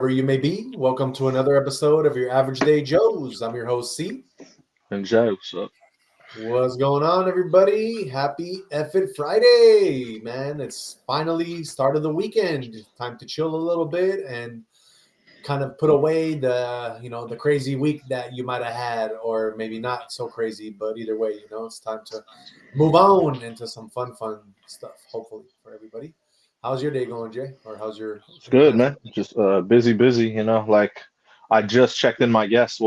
Wherever you may be, welcome to another episode of your Average Day Joes. I'm your host, C. And Joe, what's up? What's going on, everybody? Happy effing Friday, man. It's finally start of the weekend. Time to chill a little bit and kind of put away the crazy week that you might have had, or maybe not so crazy, but either way, it's time to move on into some fun stuff, hopefully, for everybody. How's your day going, Jay? Or how's your It's any good, plans? man. Just busy, like I just checked in my guests,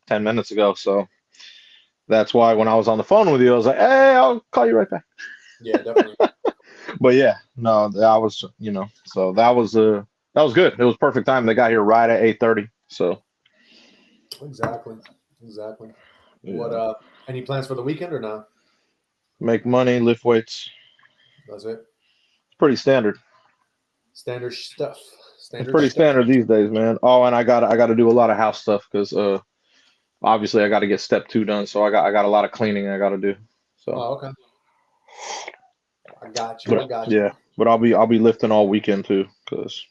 10 minutes ago. So that's why when I was on the phone with you, I was like, hey, I'll call you right back. Yeah, definitely. But yeah, no, I was, so that was good. It was perfect time. They got here right at 8:30. So Exactly. What yeah, any plans for the weekend or not? make money, lift weights. That's it. It's pretty standard. Standard stuff. It's Standard pretty stuff. standard these days, man. Oh, and I got to do a lot of house stuff because obviously I got to get step 2 done. So I got a lot of cleaning I got to do. So. Oh, okay. I got you. But yeah, but I'll be lifting all weekend too, because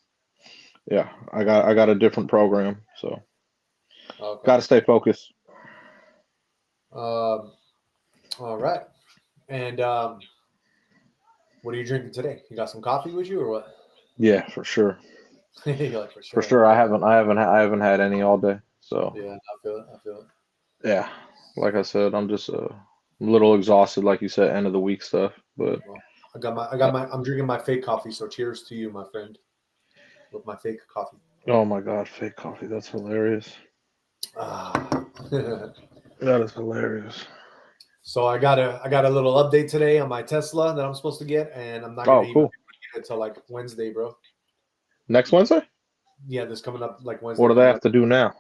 yeah, I got a different program, so Okay. got to stay focused. All right. And what are you drinking today? You got some coffee with you or what? Yeah, for sure, You're like, for for sure. sure. I haven't had any all day, so Yeah, I feel it. I feel it. yeah. Like I said, I'm just a little exhausted, like you said, end of the week stuff. But Well, I'm drinking my fake coffee. So cheers to you, my friend, with my fake coffee. oh my God, fake coffee, that's hilarious. Ah. That is hilarious. So I got a little update today on my Tesla that I'm supposed to get, and I'm not gonna Oh, even cool. get it until like Wednesday, bro. Next Wednesday? Yeah, this coming up like What Wednesday do they coming have up. to do now?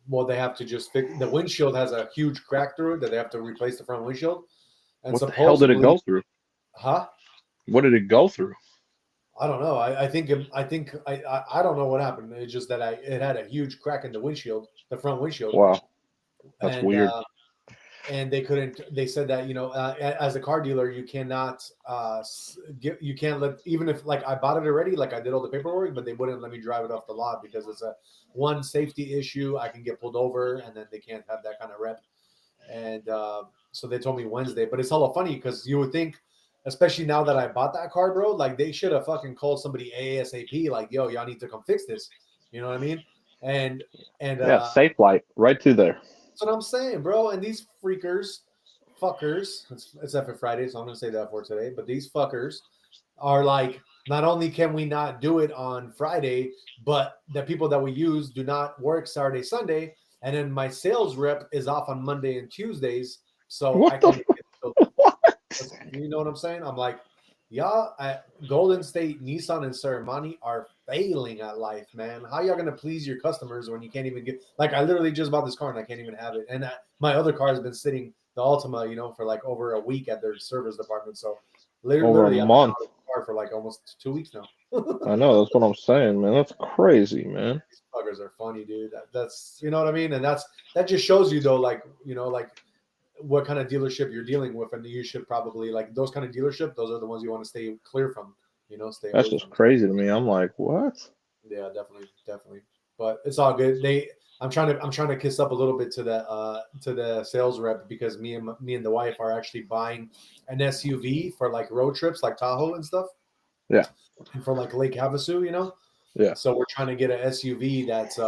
Well, they have to just fix the windshield has a huge crack through it that they have to replace the front windshield, and What the hell did it supposedly, go through? huh? What did it go through? I don't know. I don't know what happened. It's just that it had a huge crack in the windshield, the front windshield, Wow, that's and weird. they couldn't. They said that as a car dealer, you cannot you can't let, even if like I bought it already, like I did all the paperwork, but they wouldn't let me drive it off the lot because it's a one safety issue. I can get pulled over, and then they can't have that kind of rep. And so they told me Wednesday, but it's hella funny because you would think, especially now that I bought that car, bro, like they should have fucking called somebody ASAP, like, yo, y'all need to come fix this. You know what I mean? And and Yeah, safe light right through there. that's what I'm saying, bro. And these fuckers, it's F Friday, so I'm gonna say that for today. But these fuckers are like, not only can we not do it on Friday, but the people that we use do not work Saturday, Sunday, and then my sales rep is off on Monday and Tuesdays, so I What can't the? even get the building. What? You know what I'm saying? I'm like, y'all at Golden State, Nissan, and Ceremony are failing at life, man. How y'all gonna please your customers when you can't even get? Like, I literally just bought this car and I can't even have it, and my other car has been sitting, the Altima, for like over a week at their service department. So Over a literally, I've been month. out of the car for like almost 2 weeks now. I know, that's what I'm saying, man. That's crazy, man. These buggers are funny, dude. That's you know what I mean, and that just shows you though, like like what kind of dealership you're dealing with, and you should probably like those kind of dealership. Those are the ones you want to stay clear from. Stay That's away just from. crazy to me. I'm like, what? Yeah, definitely. But it's all good. I'm trying to kiss up a little bit to the sales rep because me and the wife are actually buying an SUV for like road trips, like Tahoe and stuff, Yeah, and for like Lake Havasu. yeah, So we're trying to get an SUV that's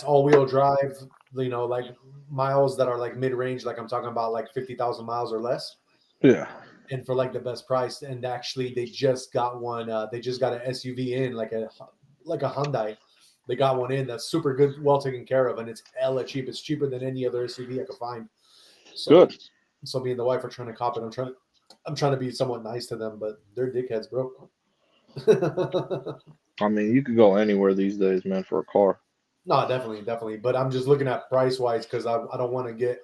all wheel drive, like miles that are like mid range, like I'm talking about like 50,000 miles or less, yeah. and for like the best price. And actually, they just got one. They just got an SUV in like a Hyundai. They got one in that's super good, well taken care of, and it's hella cheap. It's cheaper than any other SUV I could find. So, Good. so me and the wife are trying to cop it. I'm trying to be somewhat nice to them, but they're dickheads, bro. I mean, you could go anywhere these days, man, for a car. No, definitely. But I'm just looking at price wise because I don't want to get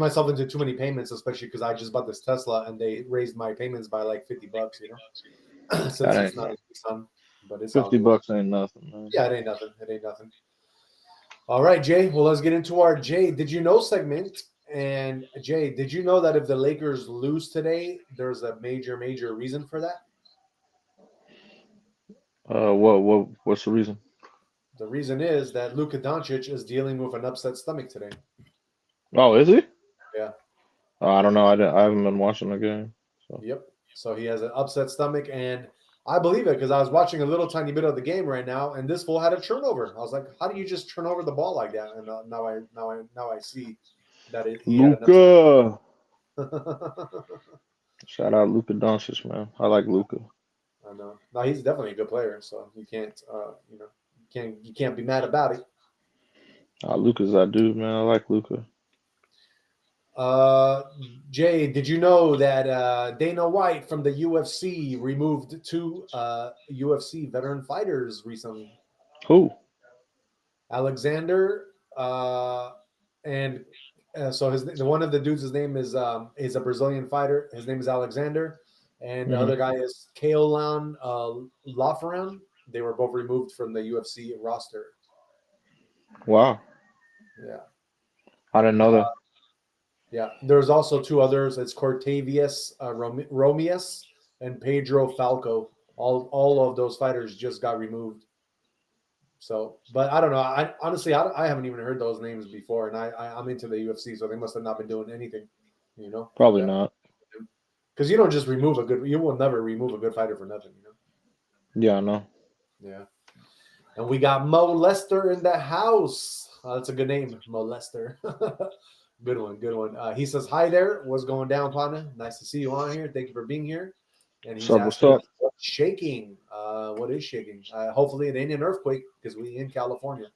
myself into too many payments, especially because I just bought this Tesla and they raised my payments by like $50, That since it's ain't not a nothing. Nissan, but it's all 50 good. bucks ain't nothing, man. Yeah, it ain't nothing. It ain't nothing. All right, Jay. Well, let's get into our Jay. Did you know segment? And Jay, did you know that if the Lakers lose today, there's a major What's the reason? The reason is that Luka Doncic is dealing with an upset stomach today. Oh, is he? Yeah. Oh, I don't know. I haven't been watching the game. So. Yep. So he has an upset stomach, and I believe it because I was watching a little tiny bit of the game right now, and this fool had a turnover. I was like, "How do you just turn over the ball like that?" And now I see that he had an Luka. upset. Shout out Luka Doncic, man. I like Luka. I know. No, he's definitely a good player, so you can't, you can't be mad about it. Luka's that dude, man. I like Luka. Jay, did you know that Dana White from the UFC removed two UFC veteran fighters recently? Who? Alexander, and so the one of the dudes, his name is a Brazilian fighter. His name is Alexander, and the other guy is Kaolan Lafaran. They were both removed from the UFC roster. Wow. Yeah. I didn't know that. Yeah. There's also two others. It's Cortavius Romius and Pedro Falco. All of those fighters just got removed. So, but I don't know. I honestly, I haven't even heard those names before, and I'm into the UFC, so they must have not been doing anything, Probably not. Because you don't just you will never remove a good fighter for nothing, Yeah, I know. Yeah. And we got Mo Lester in the house. That's a good name, Mo Lester. Good one. He says, "Hi there. What's going down, partner? Nice to see you on here. Thank you for being here." And he's asking us what's shaking. What is shaking? Hopefully it ain't an earthquake because we in California.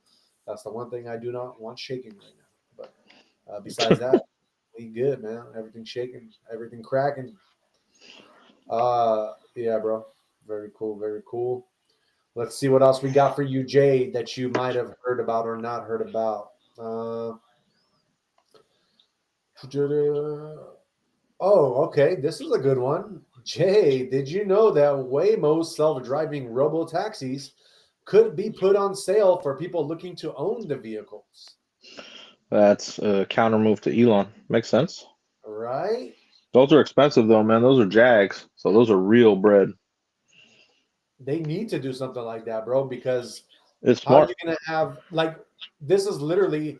That's the one thing I do not want shaking right now. But besides that, we good, man. Everything shaking, everything cracking. Yeah, bro. Very cool. Very cool. Let's see what else we got for you, Jay, that you might have heard about or not heard about. Oh, okay. This is a good one. Jay, did you know that Waymo's self-driving robo-taxis could be put on sale for people looking to own the vehicles? That's a counter move to Elon. Makes sense. Right? Those are expensive, though, man. Those are Jags. So those are real bread. They need to do something like that, bro, because it's how are smart. you going to have, this is literally,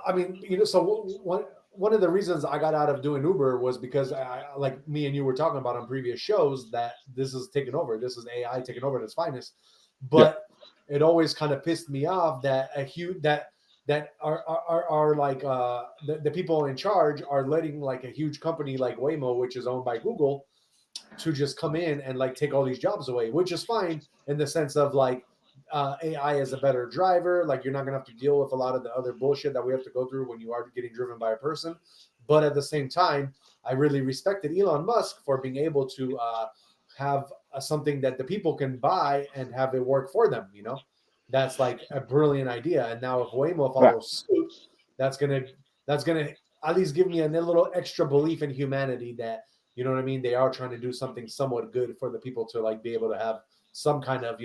I mean, so one of the reasons I got out of doing Uber was because like me and you were talking about on previous shows that this is taking over. This is AI taking over at its finest. But it always kind of pissed me off that that are like the people in charge are letting like a huge company like Waymo, which is owned by Google, to just come in and like take all these jobs away, which is fine in the sense of like AI is a better driver. Like you're not gonna have to deal with a lot of the other bullshit that we have to go through when you are getting driven by a person. But at the same time, I really respected Elon Musk for being able to have something that the people can buy and have it work for them. That's like a brilliant idea. And now if Waymo follows suit, that's gonna at least give me a little extra belief in humanity that, you know what I mean, they are trying to do something somewhat good for the people to like be able to have some kind of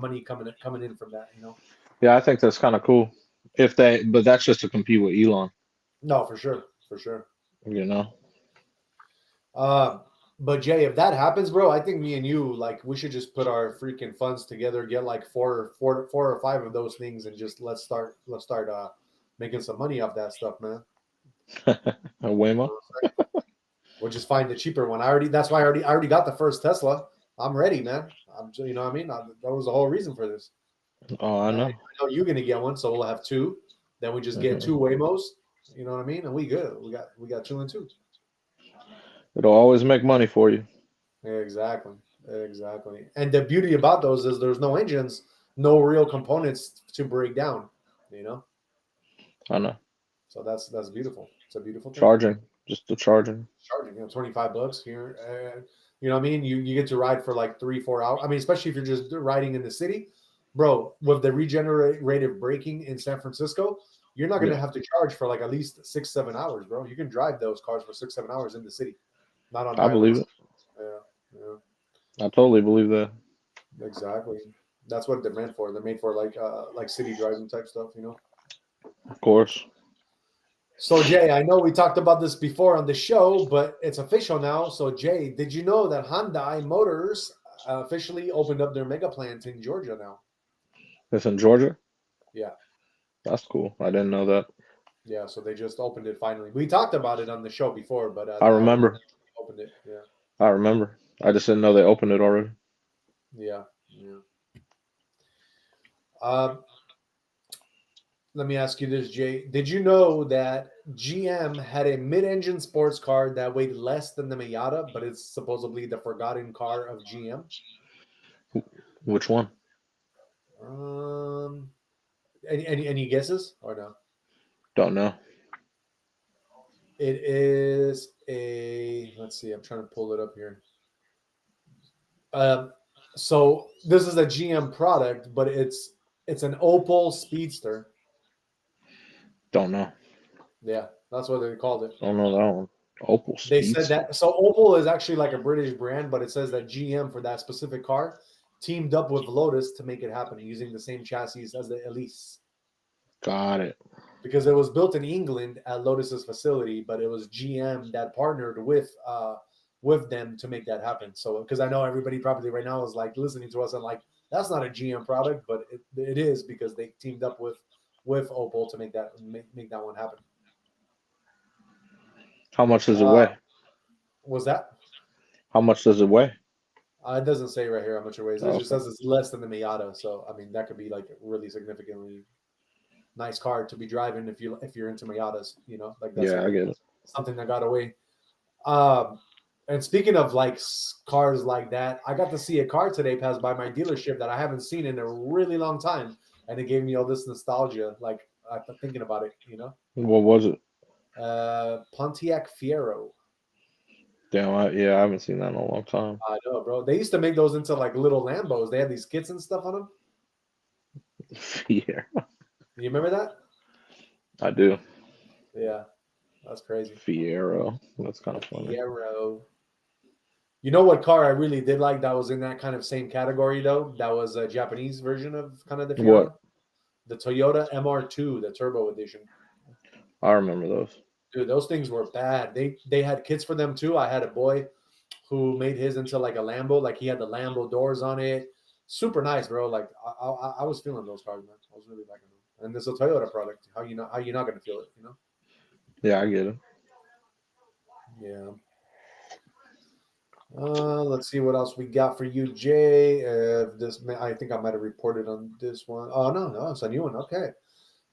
money coming in from that. Yeah, I think that's kind of cool. But that's just to compete with Elon. No, for sure. But Jay, if that happens, bro, I think me and you, like, we should just put our freaking funds together, get like four or five of those things, and just let's start making some money off that stuff, man. Waymo. We'll just find the cheaper one. That's why I already got the first Tesla. I'm ready, man. You know what I mean? That was the whole reason for this. Oh, I know. I know you're gonna get one, so we'll have two. Then we just get two Waymos. You know what I mean? And we good. We got 2 and 2. It'll always make money for you. Exactly. And the beauty about those is there's no engines, no real components to break down. I know. So that's beautiful. It's a beautiful thing. Charging, just the charging. $25 here. You know what I mean? You get to ride for like 3-4 hours. I mean, especially if you're just riding in the city, bro. With the regenerative braking in San Francisco, you're not going to have to charge for like at least 6-7 hours, bro. You can drive those cars for 6-7 hours in the city, not on. I believe it. Yeah. I totally believe that. Exactly. That's what they're meant for. They're made for like city driving type stuff, Of course. So Jay, I know we talked about this before on the show, but it's official now. So Jay, did you know that Hyundai Motors officially opened up their mega plant in Georgia now? It's in Georgia. Yeah. That's cool. I didn't know that. Yeah, so they just opened it finally. We talked about it on the show before, but I now they remember. opened it. Yeah. I remember. I just didn't know they opened it already. Yeah. Yeah. Um, Let me ask you this, Jay. Did you know that GM had a mid-engine sports car that weighed less than the Miata, but it's supposedly the forgotten car of GM? Which one? Um, any guesses or no? Don't know. It is a. Let's see. I'm trying to pull it up here. Um, so this is a GM product, but it's an Opel Speedster. Don't know. Yeah, that's what they called it. Don't know that one. Opel They said Speedster. that. So Opel is actually like a British brand, but it says that GM for that specific car teamed up with Lotus to make it happen using the same chassis as the Elise. Got it. Because it was built in England at Lotus's facility, but it was GM that partnered with them to make that happen. So because I know everybody probably right now is like listening to us and like that's not a GM product, but it is because they teamed up with Opel to make that one happen. How much does it weigh? Was that? How much does it weigh? It doesn't say right here how much it weighs. It Oh, just okay. says it's less than the Miata. So I mean that could be like a really significantly nice car to be driving if you're into Miatas. You know, like that's Yeah, I get it. something that got away. And speaking of like cars like that, I got to see a car today pass by my dealership that I haven't seen in a really long time, and it gave me all this nostalgia. Like thinking about it, you know. What was it? Pontiac Fiero. Damn, I haven't seen that in a long time. I know, bro. They used to make those into like little Lambos. They had these kits and stuff on them. Yeah, You remember that? I do. Yeah, that's crazy. Fiero. That's kind of funny. Fiero. You know what car I really did like that was in that kind of same category though? That was a Japanese version of kind of the What? Fiero. The Toyota MR2, the turbo edition. I remember those. Dude, those things were bad. They had kits for them too. I had a boy who made his into like a Lambo, like he had the Lambo doors on it. Super nice, bro. Like I was feeling those cars, man. I was really liking them. And it's a Toyota product. How you not gonna feel it, you know? Yeah, I get it. Yeah. Let's see what else we got for you, Jay. I think I might have reported on this one. Oh no, it's a new one. Okay.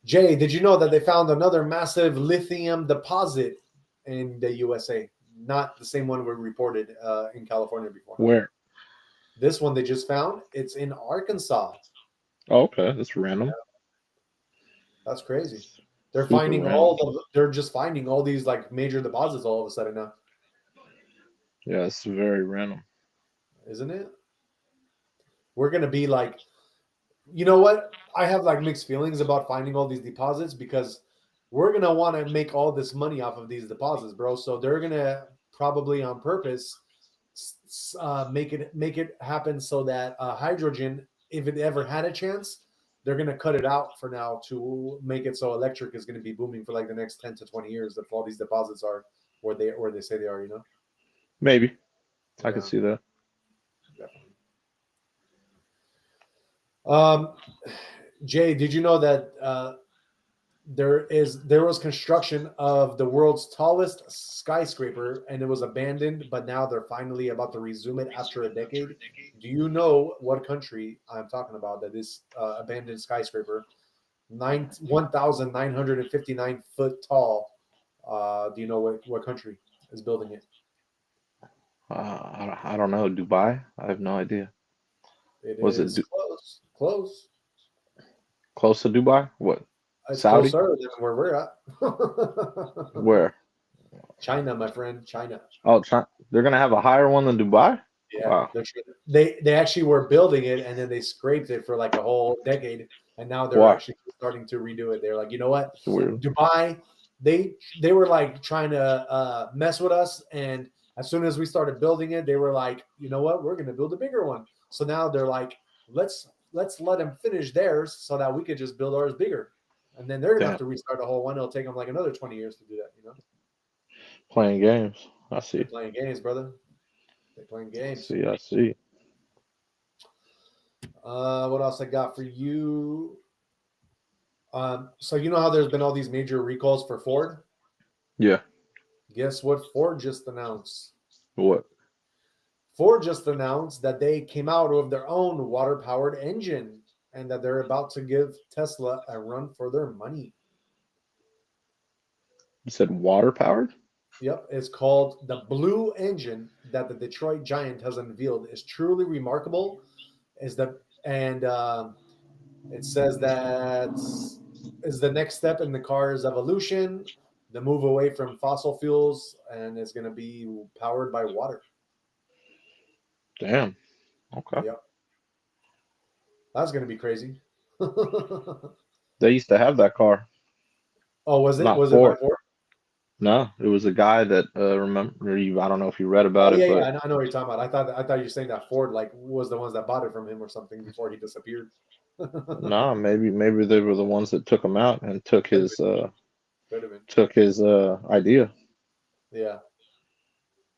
Jay, did you know that they found another massive lithium deposit in the USA? Not the same one we reported in California before. Where? This one they just found. It's in Arkansas. Oh, okay, that's random. That's crazy. Super random. They're just finding all these like major deposits all of a sudden now, Yeah, it's very random. isn't it? We're gonna be like, you know what? I have like mixed feelings about finding all these deposits because we're gonna want to make all this money off of these deposits, bro. So they're gonna probably on purpose make it happen so that hydrogen, if it ever had a chance, they're gonna cut it out for now to make it so electric is gonna be booming for like the next 10 to 20 years if all these deposits are where they say they are. You know? Maybe I could Yeah, see that. definitely. Jay, did you know that there was construction of the world's tallest skyscraper and it was abandoned, but now they're finally about to resume it after a decade? Do you know what country I'm talking about that is abandoned skyscraper, 1,959 foot tall? Do you know what country is building it? I don't know. Dubai? I have no idea. It Was it is close. close to Dubai? What? It's Saudi? closer than where we're at. Where? China, my friend, China. Oh, China. They're gonna have a higher one than Dubai? Yeah, Wow. they actually were building it and then they scraped it for like a whole decade, and now they're Why? actually starting to redo it. They're like, you know what, It's weird. Dubai, they were like trying to mess with us, and as soon as we started building it, they were like, you know what, we're gonna build a bigger one. So now they're like, let's let them finish theirs so that we could just build ours bigger, and then they're gonna have Damn. to restart the whole one. It'll take them like another 20 years to do that. You know, Playing games. I they're see. playing games, brother. They're playing I games. see. I see. What else I got for you? So you know how there's been all these major recalls for Ford? Yeah. Guess what Ford just announced? What? Ford just announced that they came out with their own water-powered engine and that they're about to give Tesla a run for their money. You said water powered? Yep, it's called the Blue Engine that the Detroit Giant has unveiled. Is truly remarkable. Is the and It says that is the next step in the car's evolution, the move away from fossil fuels, and it's going to be powered by water. Damn. Okay. Yep, that's going to be crazy. Oh, They used to have that car. was it? Not Was it by Ford. Ford? No, it was a guy that remember you. I don't know if you read Oh about yeah, it, yeah. but I know what you're talking about. I thought you were saying that Ford like was the ones that bought it from him or something before he disappeared. Could nah, maybe they were the ones that took him out and took have been. his Could have been. idea. Yeah.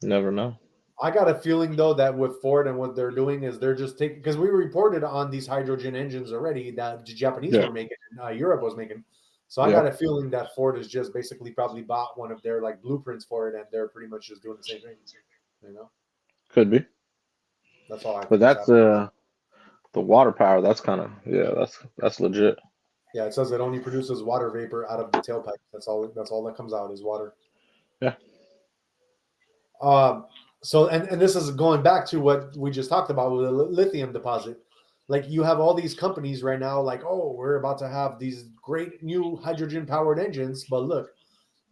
Never know. I got a feeling though that with Ford and what they're doing is they're just taking because we reported on these hydrogen engines already that the Japanese Yeah, were making, Europe was making. So I yeah, got a feeling that Ford is just basically probably bought one of their like blueprints for it, and they're pretty much just doing the same thing. You know, could be. that's all I But think is that's happening. the water power. That's kind of yeah. That's legit. Yeah, it says it only produces water vapor out of the tailpipe. That's all. That's all that comes out is water. Yeah, Um, so and this is going back to what we just talked about with the lithium deposit. Like you have all these companies right now, like, oh, we're about to have these great new hydrogen powered engines, but look,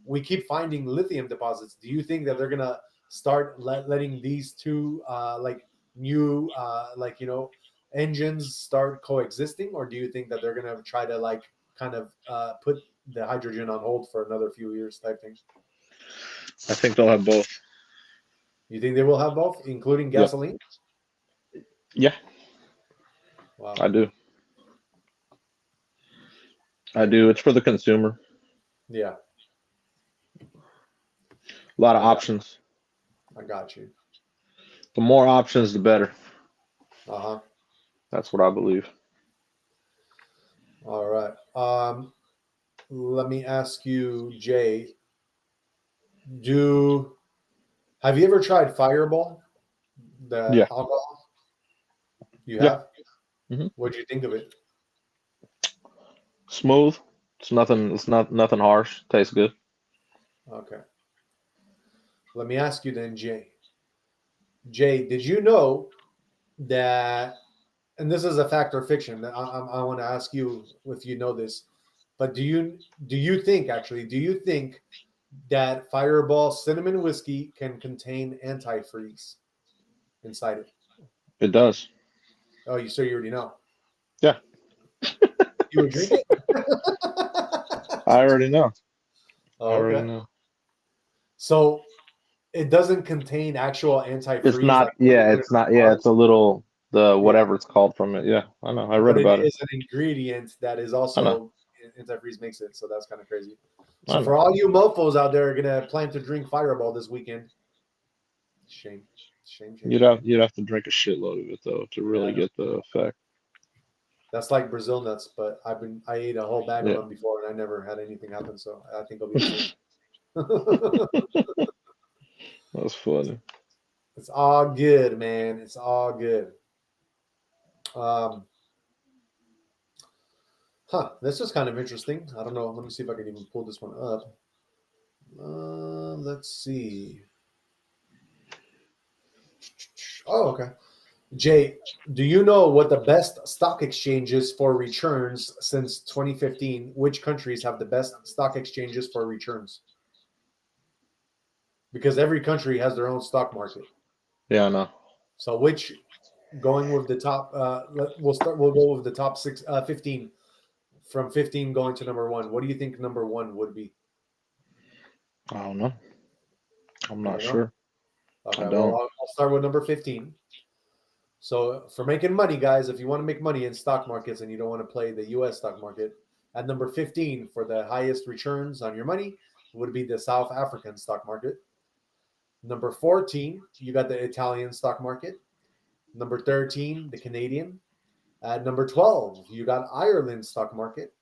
we keep finding lithium deposits. Do you think that they're gonna start letting these two like new engines start coexisting, or do you think that they're gonna try to like kind of put the hydrogen on hold for another few years type thing? I think they'll have both. You think they will have both, including Yep. gasoline? Yeah, Wow. I do. I do. It's for the consumer. Yeah, A lot of I got, options. I got you. The more options, the better. Uh huh. That's what I believe. All right. Let me ask you, Jay. Do Have you ever tried Fireball, the Yeah. alcohol? You Yeah. have. hmm What do you think of it? Smooth. It's nothing. It's not nothing harsh. Tastes good. Okay. Let me ask you then, Jay. Jay, did you know that? And this is a fact or fiction. I want to ask you if you know this. But do you think actually? Do you think that Fireball cinnamon whiskey can contain antifreeze inside it? It does. Oh, you already know. Yeah. You would drink it? I already know. I Oh, already okay. know. So it doesn't contain actual It's antifreeze not. like what you Yeah. put in It's not. Yeah. It's cars. a little the Yeah, whatever it's called from it. Yeah. I know. I read but it about it. is an ingredient that is I know. also antifreeze makes it. So that's kind of crazy. I So know. for all you mofos out there gonna plan to drink Fireball this weekend, shame, shame, shame, shame. You'd have to drink a shitload of it though to Yeah, I really know. get the effect. That's like Brazil nuts, but I ate a whole bag of Yeah. them before and I never had anything happen. So I think it'll be the same. That's funny. It's all good, man. It's all good. Um, this is kind of interesting. I don't know. Let me see if I can even pull this one up. Let's see. Oh, okay. Jay, do you know what the best stock exchanges for returns since 2015? Which countries have the best stock exchanges for returns? Because every country has their own stock market. Yeah. I know. So which going with the top we'll go with the top 15 from 15 going to number 1. What do you think number 1 would be? I don't know. I'm You not don't know? sure. I Okay, well don't. I'll start with number 15. So for making money, guys, if you want to make money in stock markets and you don't want to play the US stock market, at number 15 for the highest returns on your money would be the South African stock market. Number 14, you got the Italian stock market. Number 13, the Canadian. At number 12, you got Ireland stock market.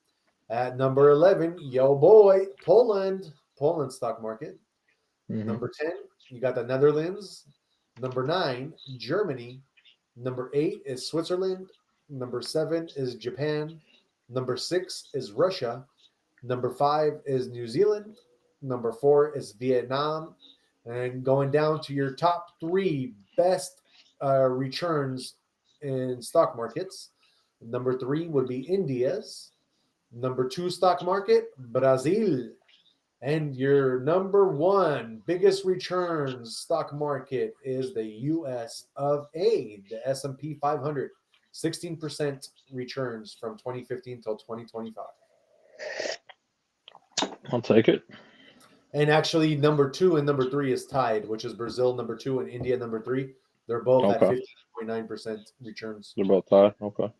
At number 11, yo boy, Poland stock market. Number 10, you got the Netherlands. Number 9, Germany. Number 8 is Switzerland. Number 7 is Japan. Number 6 is Russia. Number 5 is New Zealand. Number 4 is Vietnam. And going down to your top 3 best returns in stock markets. Number 3 would be India's. Number 2 stock market, Brazil. And your number 1 biggest returns stock market is the US of A, the S&P 500. 16% returns from 2015 till 2025. I'll take it. And actually, number 2 and number 3 is tied, which is Brazil number 2 and India number 3. They're both at 15.9% returns. They're both tied. Okay.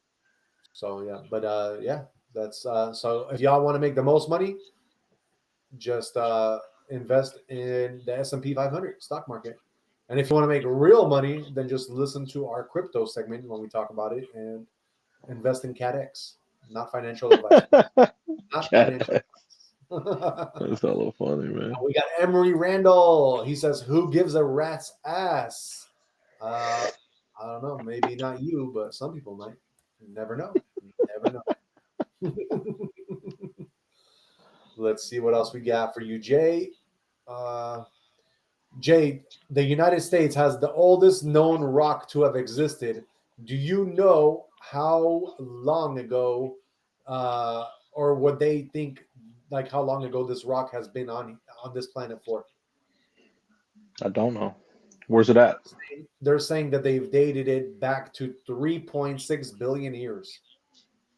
So yeah, but yeah, that's so if y'all want to make the most money, just invest in the S&P 500 stock market. And if you want to make real money, then just listen to our crypto segment when we talk about it and invest in CADX, not financial advice. Not financial advice. That's a little funny, man. We got Emery Randall. He says, "Who gives a rat's ass?" I don't know. Maybe not you, but some people might. You never know. You never know. Let's see what else we got for you, Jay. Jay, the United States has the oldest known rock to have existed. Do you know how long ago, or what they think, like how long ago this rock has been on this planet for? I don't know. Where's it at? They're saying that they've dated it back to 3.6 billion years.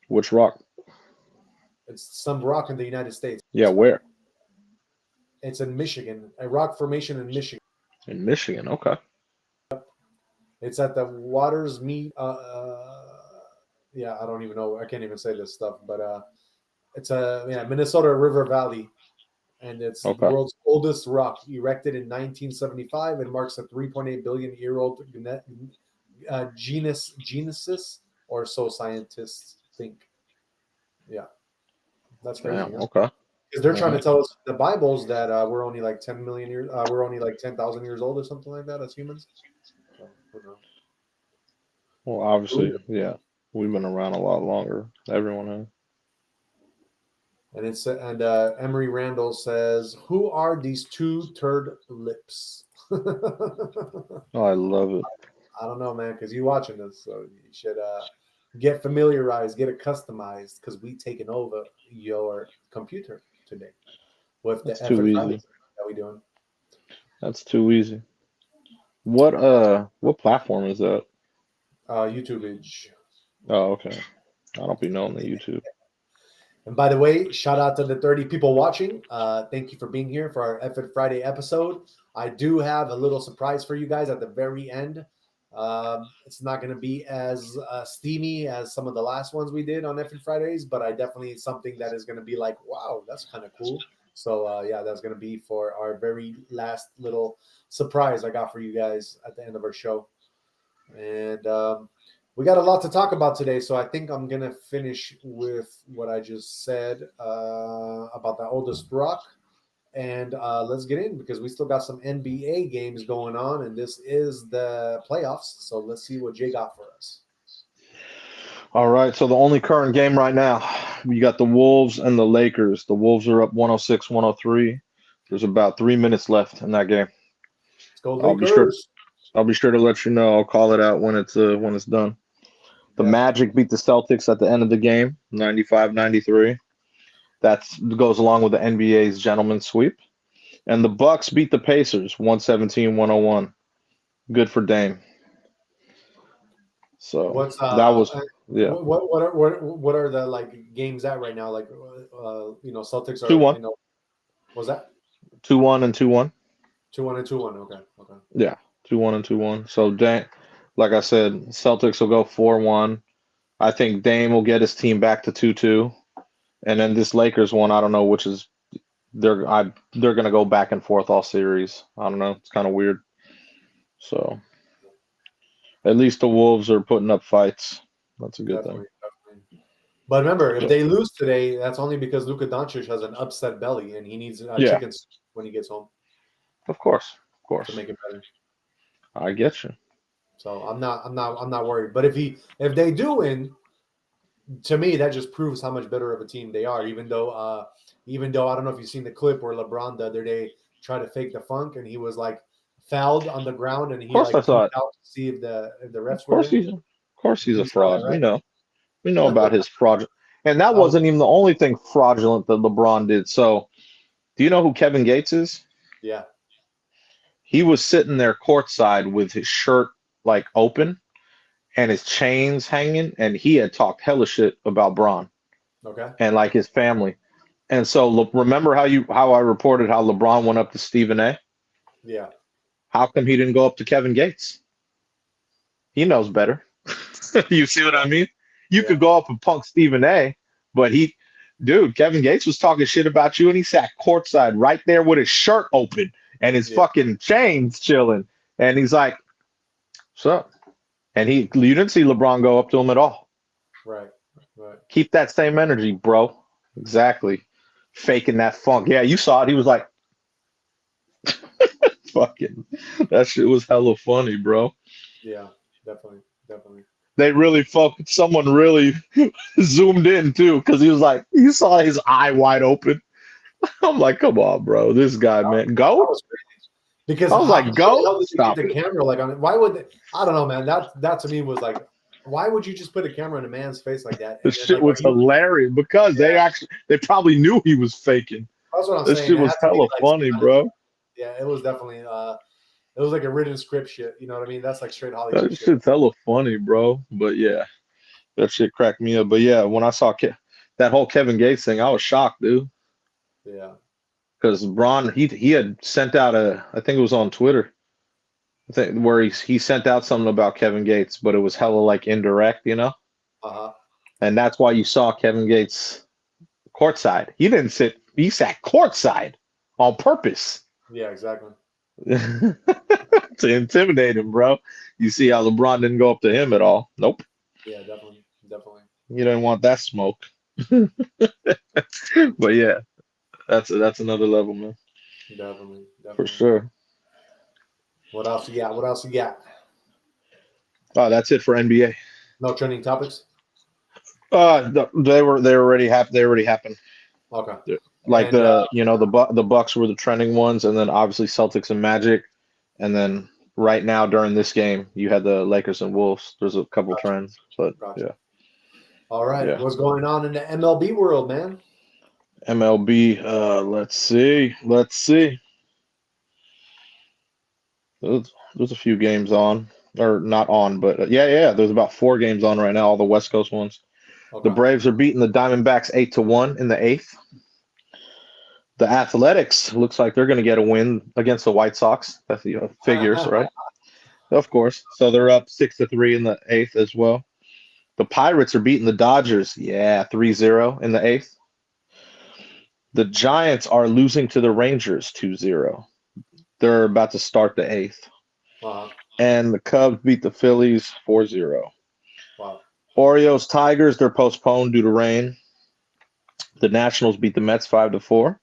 Which rock? It's some rock in the United States. Yeah, where? It's in Michigan, a rock formation in Michigan. In Michigan, okay. It's at the Waters Meet. Yeah, I don't even know. I can't even say this stuff, but it's a Minnesota River Valley, and it's the world's oldest rock, erected in 1975, and marks a 3.8 billion year old genesis, or so scientists think. Yeah, that's crazy. Damn, huh? Okay. Because they're trying to tell us the Bibles that we're only like 10 million years, we're only like 10,000 years old or something like that as humans. So, who knows? Well, obviously, yeah, we've been around a lot longer. Everyone has. And it's Emery Randall says, "Who are these two turd lips?" Oh, I love it. I don't know, man, because you're watching this, so you should get familiarized, get it customized, because we taking over your computer today with That's the too easy. that we doing. That's too easy. What platform is that? YouTubeage. Oh, okay. I don't be knowing the YouTube. And by the way, shout out to the 30 people watching. Thank you for being here for our Effort Friday episode. I do have a little surprise for you guys at the very end. It's not going to be as steamy as some of the last ones we did on Effort Fridays, but I definitely something that is going to be like, wow, that's kind of cool. So yeah, that's going to be for our very last little surprise I got for you guys at the end of our show. And we got a lot to talk about today, so I think I'm going to finish with what I just said about the oldest rock. And let's get in, because we still got some NBA games going on, and this is the playoffs. So let's see what Jay got for us. All right, so the only current game right now, we got the Wolves and the Lakers. The Wolves are up 106-103. There's about 3 minutes left in that game. Let's go Lakers. I'll be sure to let you know. I'll call it out when it's done. The Magic beat the Celtics at the end of the game, 95-93. That goes along with the NBA's gentleman's sweep. And the Bucks beat the Pacers, 117-101. Good for Dame. So that was What are the like games at right now? Like Celtics are 2-1. Was that 2-1 and 2-1? 2-1 and 2-1. Okay. Yeah, 2-1 and 2-1. So Dame, like I said, Celtics will go 4-1. I think Dame will get his team back to 2-2. And then this Lakers one, I don't know which is they're gonna go back and forth all series. I don't know. It's kind of weird. So at least the Wolves are putting up fights. That's a good thing. Definitely. But remember, if Yeah. they lose today, that's only because Luka Doncic has an upset belly and he needs chicken soup when he gets home Of course. to make it better. I get you. So I'm not worried. But if they do win, to me that just proves how much better of a team they are. Even though I don't know if you've seen the clip where LeBron the other day tried to fake the funk and he was like fouled on the ground and he Of course, I like saw it. out to see if the refs Of were course, there. of course, he's a You saw fraud. that, right? We know about his fraud, and that I was- wasn't even the only thing fraudulent that LeBron did. So, do you know who Kevin Gates is? Yeah. He was sitting there courtside with his shirt like open and his chains hanging, and he had talked hella shit about Bron Okay. and like his family. And so, remember how I reported how LeBron went up to Stephen A? Yeah. How come he didn't go up to Kevin Gates? He knows better. You see what I mean? You could go up and punk Stephen A, but Kevin Gates was talking shit about you, and he sat courtside right there with his shirt open and his fucking chains chilling, and he's like, "What's up?" And you didn't see LeBron go up to him at all. Right. Keep that same energy, bro. Exactly. Faking that funk. Yeah, you saw it. He was like, fucking, that shit was hella funny, bro. Yeah. Definitely. They really someone really zoomed in too, because he was like, you saw his eye wide open. I'm like, come on, bro. This guy, man. That Go. was crazy. Because I was like, go. how did you Stop get the it. camera like on it? Why would I don't know, man. That to me was like, why would you just put a camera in a man's face like that? This shit was hilarious because they probably knew he was faking. That's what I'm This saying. shit It was had to be hella like funny, some bro. yeah, it was definitely it was like a written script shit. You know what I mean? That's like straight Hollywood That shit. shit's hella funny, bro. But yeah, that shit cracked me up. But yeah, when I saw that whole Kevin Gates thing, I was shocked, dude. Yeah. Because Bron, he had sent out I think it was on Twitter, I think, where he sent out something about Kevin Gates, but it was hella like indirect, Uh-huh. and that's why you saw Kevin Gates courtside. He sat courtside on purpose Yeah, exactly. to intimidate him, bro. You see how LeBron didn't go up to him at all? Nope. Yeah, definitely. You didn't want that smoke. But yeah, that's another level, man. Definitely. For sure. What else you got? Oh, that's it for NBA. No trending topics? They already happened. They already happened. Okay. Like And the Bucks were the trending ones, and then obviously Celtics and Magic, and then right now during this game you had the Lakers and Wolves. There's a couple trends, but yeah. All right. Yeah. What's going on in the MLB world, man? MLB. Let's see. There's a few games on, or not on, but yeah. There's about 4 games on right now. All the West Coast ones. Okay. The Braves are beating the Diamondbacks 8-1 in the 8th. The Athletics looks like they're going to get a win against the White Sox. That's figures, right? Of course. So they're up 6-3 in the 8th as well. The Pirates are beating the Dodgers, 3-0 in the 8th. The Giants are losing to the Rangers 2-0. They're about to start the 8th. Uh-huh. And the Cubs beat the Phillies 4-0. Wow. Orioles, Tigers, they're postponed due to rain. The Nationals beat the Mets 5-4.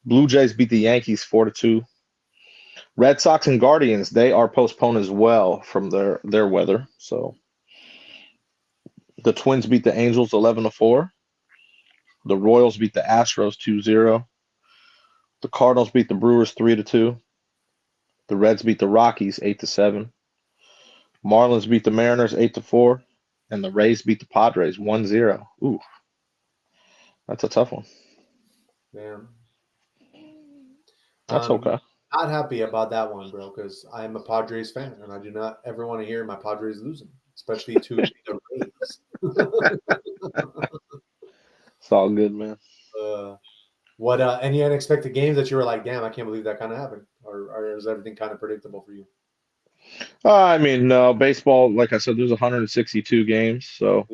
Blue Jays beat the Yankees 4-2. Red Sox and Guardians, they are postponed as well from their weather. So the Twins beat the Angels 11-4. The Royals beat the Astros 2-0. The Cardinals beat the Brewers 3-2. The Reds beat the Rockies 8-7. Marlins beat the Mariners 8-4. And the Rays beat the Padres 1-0. Ooh. That's a tough one. Damn. That's okay. Not happy about that one, bro, because I am a Padres fan and I do not ever want to hear my Padres losing, especially to the Rays. It's all good, man. What any unexpected games that you were like, damn, I can't believe that kind of happened, or is everything kind of predictable for you? I mean, no, baseball, like I said, there's 162 games, so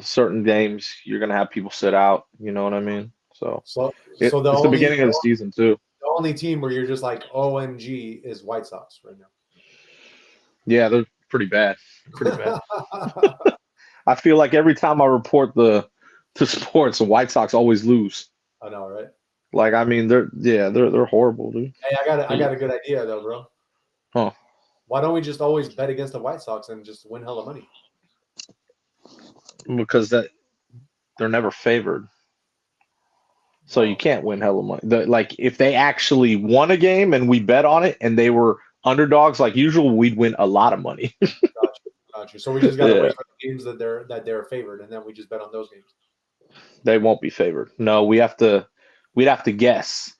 certain games you're gonna have people sit out. You know what I mean? So it's the beginning of the season too. The only team where you're just like, OMG, is White Sox right now. Yeah, pretty bad. Pretty bad. I feel like every time I report to sports, the White Sox always lose. I know, right? Like, I mean, they're horrible, dude. Hey, I got a good idea though, bro. Huh. Why don't we just always bet against the White Sox and just win hella money? Because they're never favored. So you can't win hella money. Like, if they actually won a game and we bet on it and they were underdogs like usual, we'd win a lot of money. Got you. So we just gotta wait for the games that they're favored, and then we just bet on those games. They won't be favored. No, we'd have to guess.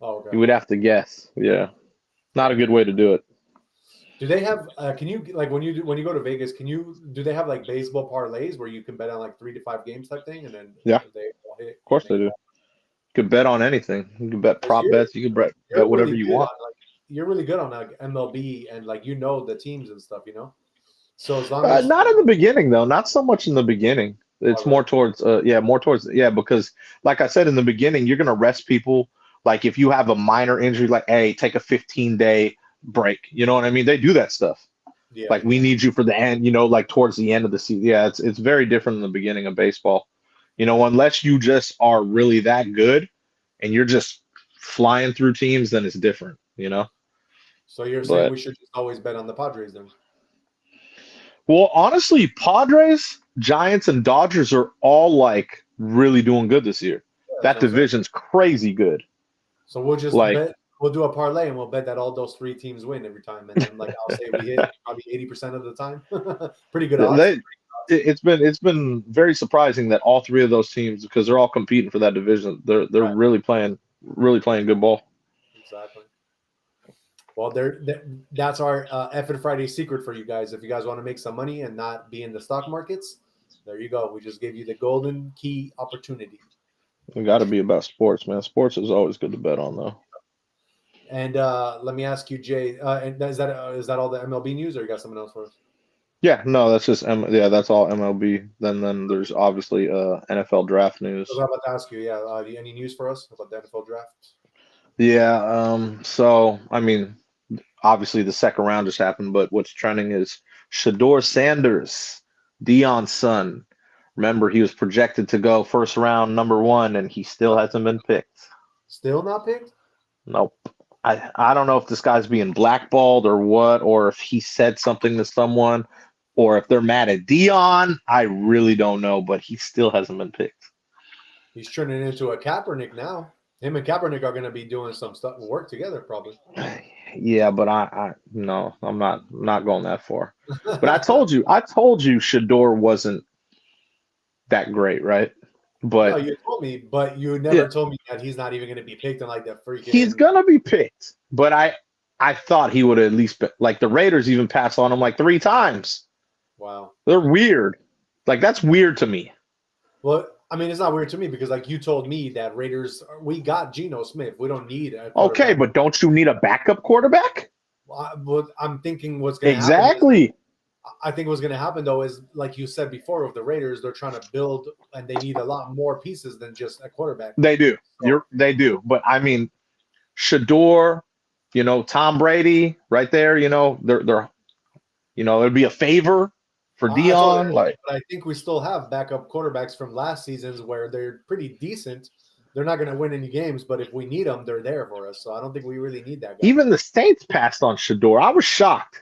Oh, okay. You would have to guess. Yeah. Not a good way to do it. Do they have? Can you like when you go to Vegas? Do they have like baseball parlays where you can bet on like 3 to 5 games type thing, and then Yeah, they all hit? of course they do. You could bet on anything. You can bet prop bets. You can bet whatever really you want. You're really good on like MLB and like the teams and stuff, So as long as not in the beginning though, not so much in the beginning. It's more towards because like I said in the beginning, you're gonna rest people. Like if you have a minor injury, like hey, take a 15-day break. You know what I mean? They do that stuff. Yeah, like we need you for the end. Like towards the end of the season. Yeah, it's very different in the beginning of baseball. Unless you just are really that good and you're just flying through teams, then it's different. So you're saying we should just always bet on the Padres then? Well, honestly, Padres, Giants, and Dodgers are all like really doing good this year. Yeah, that division's crazy good. So we'll just bet. We'll do a parlay and we'll bet that all those 3 teams win every time. And then like I'll say we hit probably 80% of the time. Pretty good odds. It's been very surprising that all 3 of those teams, because they're all competing for that division, they're really playing good ball. Exactly. Well, that's our Effing Friday secret for you guys. If you guys want to make some money and not be in the stock markets, there you go. We just gave you the golden key opportunity. We got to be about sports, man. Sports is always good to bet on, though. And let me ask you, Jay, and is that all the MLB news, or you got something else for us? Yeah, no, that's just that's all MLB. Then there's obviously NFL draft news. I was about to ask you, any news for us about the NFL draft? Yeah, so I mean, obviously the second round just happened, but what's trending is Shador Sanders, Deion's son. Remember, he was projected to go first round number 1, and he still hasn't been picked. Still not picked? Nope. I don't know if this guy's being blackballed or what, or if he said something to someone, or if they're mad at Deion. I really don't know, but he still hasn't been picked. He's turning into a Kaepernick now. Him and Kaepernick are going to be doing some work together, probably. Yeah, but no, I'm not going that far. But I told you Shador wasn't that great, right? But no, you told me, but you never told me that he's not even going to be picked in like that freaking. He's going to be picked, but I thought he would at least be, like the Raiders even passed on him like 3 times. Wow. They're weird. Like that's weird to me. Well, I mean, it's not weird to me because like you told me that Raiders, we got Geno Smith. We don't need a quarterback. Okay, but don't you need a backup quarterback? Well, I'm thinking what's going to happen. I think what's going to happen, though, is like you said before with the Raiders, they're trying to build and they need a lot more pieces than just a quarterback. They do. They do. But I mean, Shador, Tom Brady right there, they're it'd be a favor for Deion. But I think we still have backup quarterbacks from last seasons where they're pretty decent. They're not going to win any games, but if we need them, they're there for us. So I don't think we really need that guy. Even the Saints passed on Shador. I was shocked.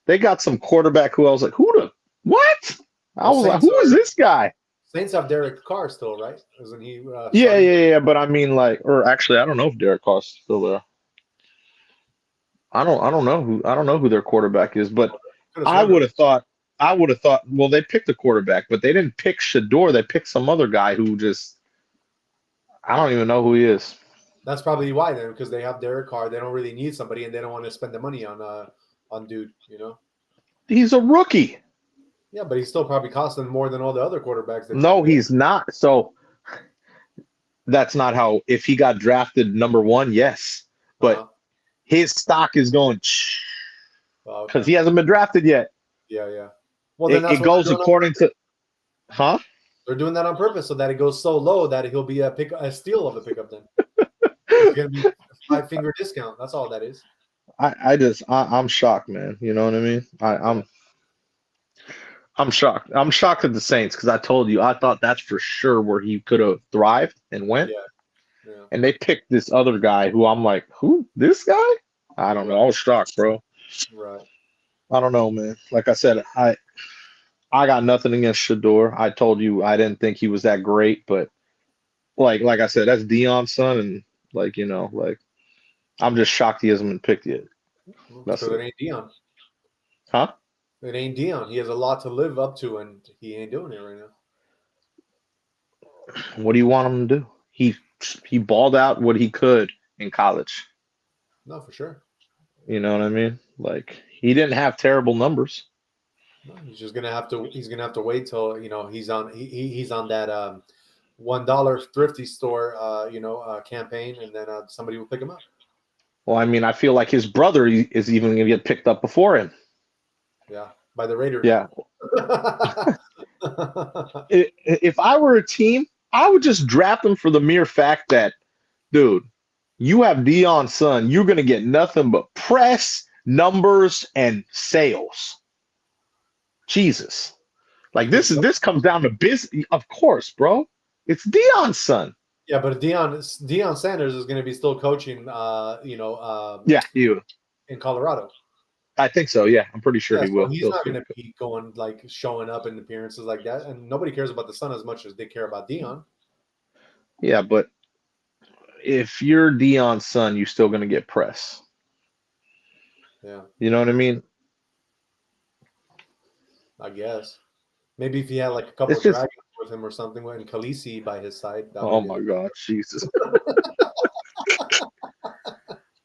They got some quarterback who I was like, what? I was like, who is this guy? Saints have Derek Carr still, right? Isn't he? Yeah. But I mean, or actually, I don't know if Derek Carr's still there. I don't know who their quarterback is, but I would have thought. Well, they picked a quarterback, but they didn't pick Shador. They picked some other guy who just. I don't even know who he is. That's probably why then, because they have Derek Carr. They don't really need somebody, and they don't want to spend the money on dude, He's a rookie. Yeah, but he's still probably costing more than all the other quarterbacks. No, he's not. So that's not how. If he got drafted number 1, yes, but his stock is going because he hasn't been drafted yet. Yeah. Well, then it goes according to, They're doing that on purpose so that it goes so low that he'll be a steal of a pickup. Then it's gonna be a 5-finger discount. That's all that is. I'm shocked, man. You know what I mean? I'm shocked. I'm shocked at the Saints because I told you I thought that's for sure where he could have thrived and went. Yeah, yeah, And they picked this other guy who I'm like, who? This guy? I don't know. I right, was shocked, bro. right. I don't know, man. Like I said, I got nothing against Shador. I told you I didn't think he was that great, but like I said, that's Dion's son, and like I'm just shocked he hasn't been picked yet. That's Because it it. ain't Dion. Huh? It ain't Dion. He has a lot to live up to, and he ain't doing it right now. What do you want him to do? He balled out what he could in college. No, for sure. You know what I mean? Like he didn't have terrible numbers. No, he's just gonna have to. He's gonna have to wait till he's on. He's on that $1 thrifty store campaign, and then somebody will pick him up. Well, I mean, I feel like his brother is even going to get picked up before him. Yeah, by the Raiders. Yeah. If I were a team, I would just draft him for the mere fact that, dude, you have Dion's son. You're going to get nothing but press, numbers, and sales. Jesus. Like this comes down to business. Of course, bro. It's Dion's son. Yeah, but Deion Sanders is going to be still coaching. Yeah, you. In Colorado. I think so. Yeah, I'm pretty sure Yeah, he will. he's not going to be going like showing up in appearances like that, and nobody cares about the son as much as they care about Dion. Yeah, but if you're Dion's son, you're still going to get press. Yeah, you know what I mean. I guess maybe if he had like a couple of dragons with him or something, and Khaleesi by his side. Oh my God, Jesus!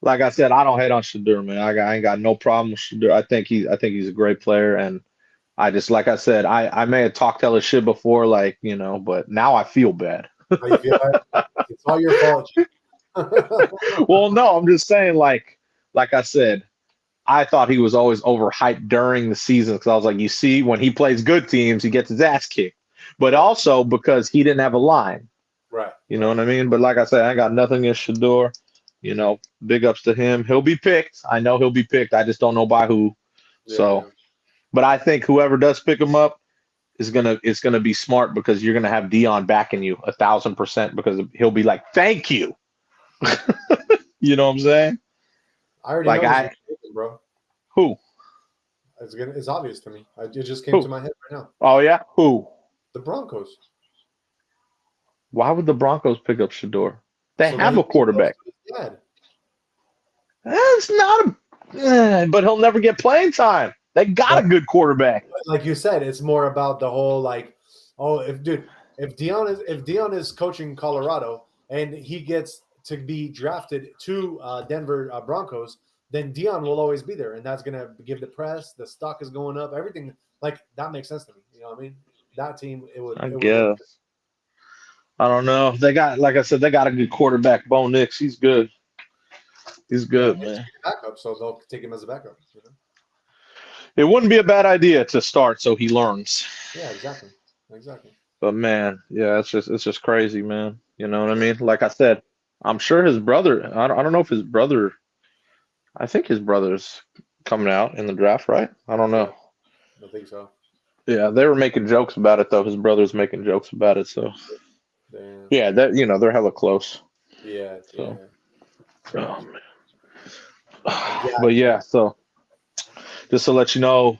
Like I said, I don't hate on Shador, man. I ain't got no problem with Shador. I think he's a great player, and I just like I said, I may have talked hella shit before, but now I feel bad. How you feel bad? It's all your fault. Well, no, I'm just saying, like I said, I thought he was always overhyped during the season because I was like, you see, when he plays good teams, he gets his ass kicked. But also because he didn't have a line. Right. You know what I mean? But like I said, I got nothing against Shador. Big ups to him. He'll be picked. I know he'll be picked. I just don't know by who. Yeah. But I think whoever does pick him up is gonna be smart because you're gonna have Dion backing you 1,000% because he'll be like, thank you. You know what I'm saying? I already know bro. Who? It's obvious to me. It just came to my head right now. Oh yeah? Who? The Broncos. Why would the Broncos pick up Shador? They have a quarterback. That's not but he'll never get playing time. They got a good quarterback. Like you said, it's more about the whole if Dion is coaching Colorado and he gets to be drafted to Denver Broncos, then Dion will always be there, and that's gonna give the press. The stock is going up. Everything like that makes sense to me. You know what I mean? That team, I guess. I don't know. They got, like I said, they got a good quarterback. Bo Nix, he's good. He's good, man. Backup, so they'll take him as a backup. It wouldn't be a bad idea to start so he learns. Yeah, exactly. But man, yeah, it's just crazy, man. You know what I mean? Like I said, I'm sure his brother. I don't know if his brother. I think his brother's coming out in the draft, right? I don't know. I think so. Yeah, they were making jokes about it though. His brother's making jokes about it, so. Damn. Yeah, they're hella close. Yeah. So. Oh, man. But yeah, so just to let you know,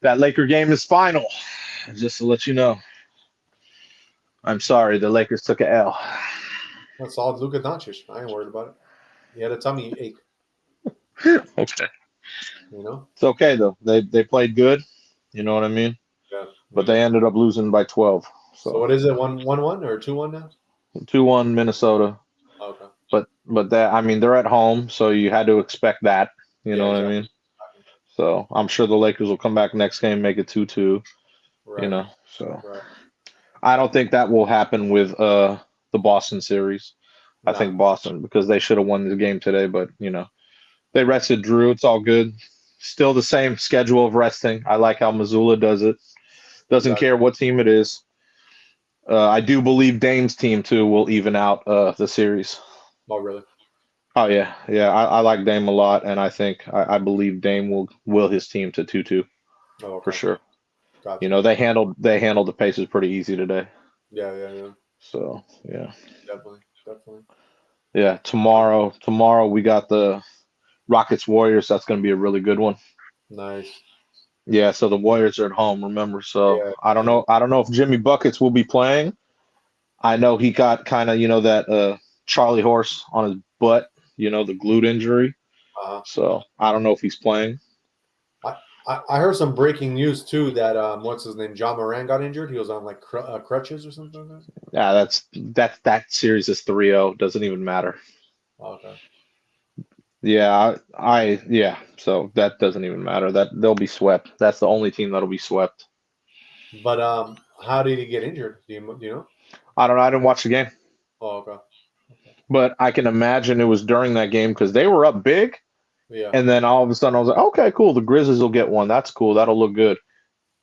that Laker game is final. Just to let you know. I'm sorry, the Lakers took an L. That's all Luka Doncic. I ain't worried about it. He had a tummy ache. Okay. It's okay though. They played good. You know what I mean? Yeah. But they ended up losing by 12. So what is it? 1-1 or 2-1 now? 2-1 Minnesota. Okay. But that, I mean, they're at home, so you had to expect that. You know what I mean? So I'm sure the Lakers will come back next game, make it 2-2. Right. So I don't think that will happen with the Boston series. No. I think Boston, because they should have won the game today, but they rested Drew. It's all good. Still the same schedule of resting. I like how Missoula does it. Doesn't care what team it is. I do believe Dame's team too will even out the series. Oh, really? Oh yeah, yeah. I like Dame a lot, and I believe Dame will his team to 2-2 Oh, for okay. sure. You Gotcha. know, they handled the Pacers pretty easy today. Yeah. So yeah, Definitely. yeah. Tomorrow we got the Rockets Warriors. That's going to be a really good one. Nice. Yeah. So the Warriors are at home. Remember. So Yeah. I don't know. I don't know if Jimmy Buckets will be playing. I know he got kind of that Charlie horse on his butt. The glute injury. Uh-huh. So I don't know if he's playing. I heard some breaking news too that what's his name, John Moran got injured. He was on like crutches or something like that. Yeah, that series is 3-0. Doesn't even matter. Oh, okay. Yeah, yeah. So that doesn't even matter. That they'll be swept. That's the only team that'll be swept. But how did he get injured? Do you know? I don't know. I didn't watch the game, Oh, okay. but I can imagine it was during that game because they were up big, Yeah. and then all of a sudden I was like, okay, cool. The Grizzlies will get one. That's cool. That'll look good.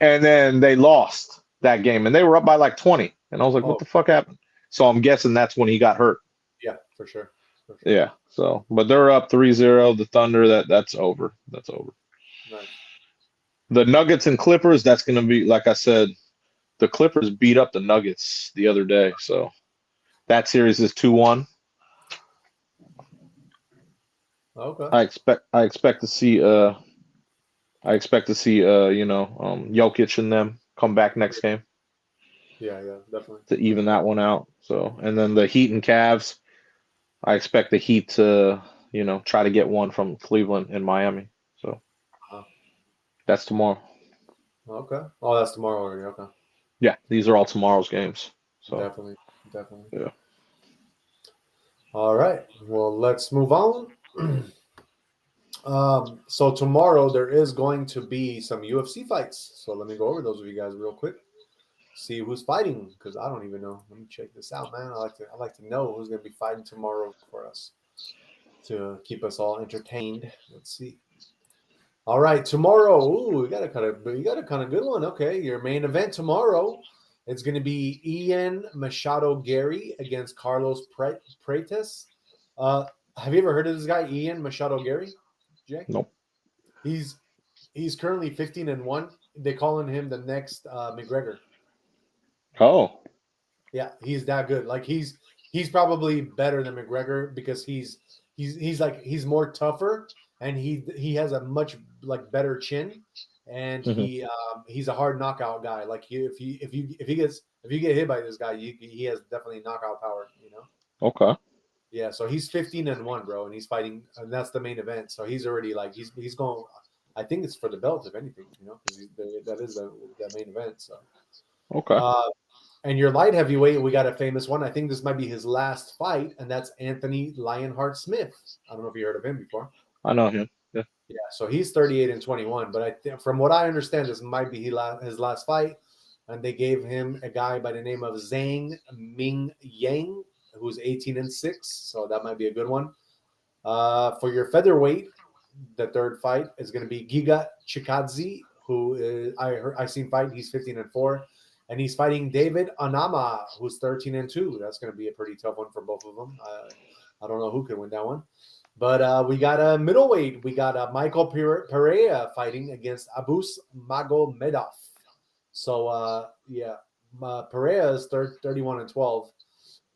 And then they lost that game, and they were up by like 20, and I was like, what Oh, the fuck happened? So I'm guessing that's when he got hurt. yeah, for sure. For sure. Yeah. So, but they're up 3-0. The Thunder, that's over. That's over. Nice. The Nuggets and Clippers, that's going to be, like I said, the Clippers beat up the Nuggets the other day. So that series is 2-1. Okay. I expect to see Jokic and them come back next game Yeah, definitely. to even that one out. So, and then the Heat and Cavs, I expect the Heat to, try to get one from Cleveland and Miami. So Uh-huh. that's tomorrow. Okay. Oh, that's tomorrow already. Okay. Yeah, these are all tomorrow's games. So Definitely. yeah. All right. Well, let's move on. So tomorrow there is going to be some UFC fights. So let me go over those with you guys real quick. See who's fighting because I don't even know. Let me check this out, man. I like to know who's going to be fighting tomorrow for us to keep us all entertained. Let's see. All right, tomorrow. Ooh, you got a kind of good one. Okay, your main event tomorrow. It's going to be Ian Machado Gary against Carlos Prates. Uh, have you ever heard of this guy, Ian Machado Gary? Jay? Nope. He's he's currently 15-1. They calling him the next McGregor. Oh. Yeah, he's that good. Like he's probably better than McGregor because he's more tougher and he has a much like better chin and Hmm. he's a hard knockout guy. Like if you get hit by this guy, he has definitely knockout power. You know. Okay. Yeah, so he's 15-1, bro, and he's fighting, and that's the main event. So he's already like he's going. I think it's for the belt, if anything, because that is the main event. So. Okay. Uh, and your light heavyweight, we got a famous one. I think this might be his last fight, and that's Anthony Lionheart Smith. I don't know if you heard of him before. I know him. Yeah. Yeah, so he's 38-21. But from what I understand, this might be his last fight, and they gave him a guy by the name of Zhang Ming Yang, who's 18-6. So that might be a good one. For your featherweight, the third fight is going to be Giga Chikadze, who is, I seen fight. He's 15-4. And he's fighting David Anama, who's 13-2. That's going to be a pretty tough one for both of them. I don't know who could win that one. But we got a middleweight. We got Michael Pereira fighting against Abus Magomedov. So, Pereira is 31-12.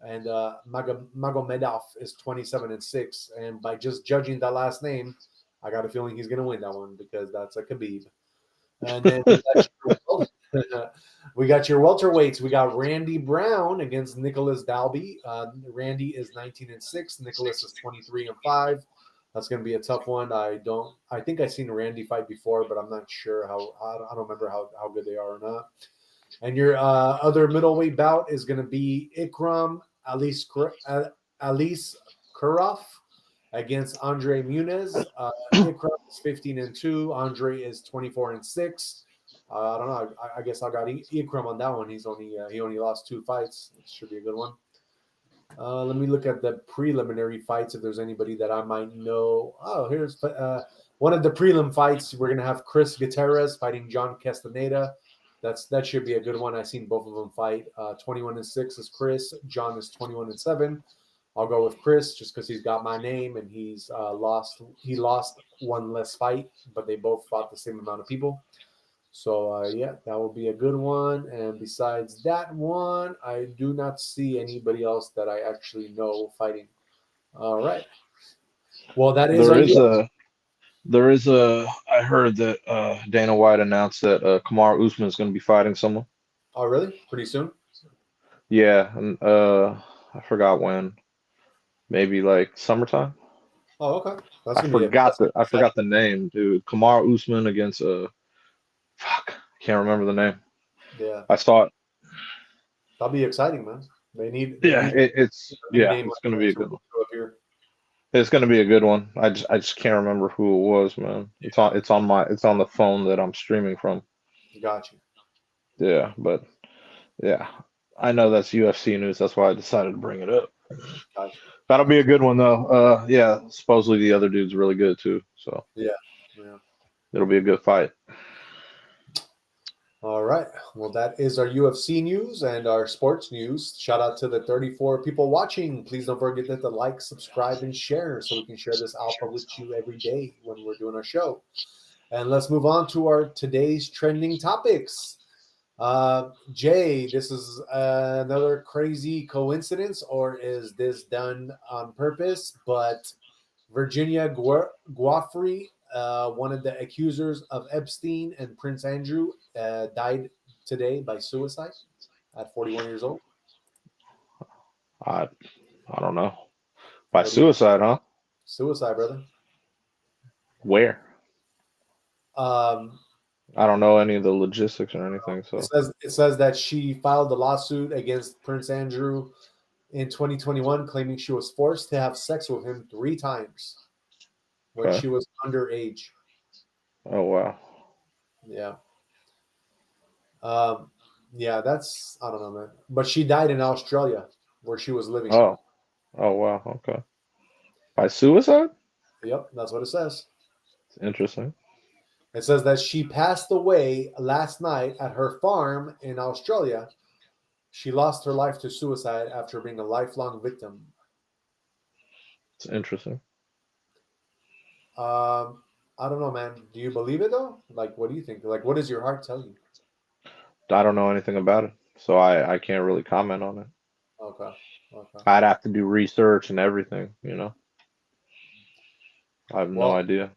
And Magomedov is 27-6. And by just judging that last name, I got a feeling he's going to win that one because that's a Khabib. And then we got your welterweights. We got Randy Brown against Nicholas Dalby. Randy is 19-6. Nicholas is 23-5. That's going to be a tough one. I think I've seen Randy fight before, but I'm not sure I don't remember how good they are or not. And your other middleweight bout is going to be Ikram Alice Kurov against Andre Muniz. Ikram is 15-2. Andre is 24-6. I don't know. I guess I got Ikram on that one. He only lost 2 fights. It should be a good one. Let me look at the preliminary fights if there's anybody that I might know. Oh, here's one of the prelim fights. We're gonna have Chris Gutierrez fighting John Castaneda. That should be a good one. I've seen both of them fight. 21-6 is Chris. John is 21-7. I'll go with Chris just because he's got my name and he's lost. He lost one less fight, but they both fought the same amount of people. So yeah, that will be a good one. And besides that one, I do not see anybody else that I actually know fighting. All right. Well, that is I heard that Dana White announced that Kamaru Usman is going to be fighting someone. Oh, really? Pretty soon? Yeah, and I forgot when. Maybe like summertime. Oh, okay. That's I gonna be forgot the name, dude. Kamaru Usman against fuck, I can't remember the name. yeah. I saw it. That'll be exciting, man. They need It's a big name it's like gonna that be a to good one. go up here. It's gonna be a good one. I just can't remember who it was, man. It's on the phone that I'm streaming from. Got you. Yeah, but yeah, I know that's UFC news. That's why I decided to bring it up. Got you. That'll be a good one though. Yeah, supposedly the other dude's really good too. So Yeah. Yeah. it'll be a good fight. All right. Well, that is our UFC news and our sports news. Shout out to the 34 people watching. Please don't forget to like, subscribe, and share so we can share this alpha with you every day when we're doing our show. And let's move on to our today's trending topics. Jay, this is another crazy coincidence, or is this done on purpose? But Virginia Guaffrey, one of the accusers of Epstein and Prince Andrew, died today by suicide at 41 years old. I I don't know. By suicide, huh? Suicide, brother. Where? Um, I don't know any of the logistics or anything. So it says that she filed a lawsuit against Prince Andrew in 2021, claiming she was forced to have sex with him 3 times when okay. she was underage. Oh wow. Yeah. Yeah, that's I don't know, man. But she died in Australia where she was living. Oh wow. Okay. By suicide? Yep, that's what it says. It's interesting. It says that she passed away last night at her farm in Australia. She lost her life to suicide after being a lifelong victim. It's interesting. I don't know, man. Do you believe it though? Like, what do you think? Like, what does your heart tell you? I don't know anything about it, so I can't really comment on it. Okay. Okay. I'd have to do research and everything, you know. I have no Well, idea.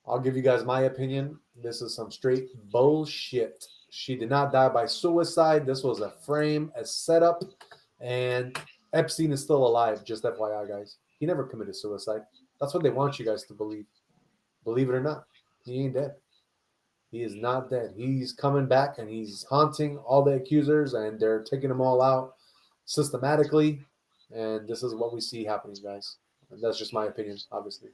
I'll give you guys my opinion. This is some straight bullshit. She did not die by suicide. This was a frame, a setup, and Epstein is still alive. Just FYI, guys. He never committed suicide. That's what they want you guys to believe. Believe it or not, he ain't dead. He is not dead. He's coming back and he's haunting all the accusers, and they're taking them all out systematically. And this is what we see happening, guys. And that's just my opinion, obviously.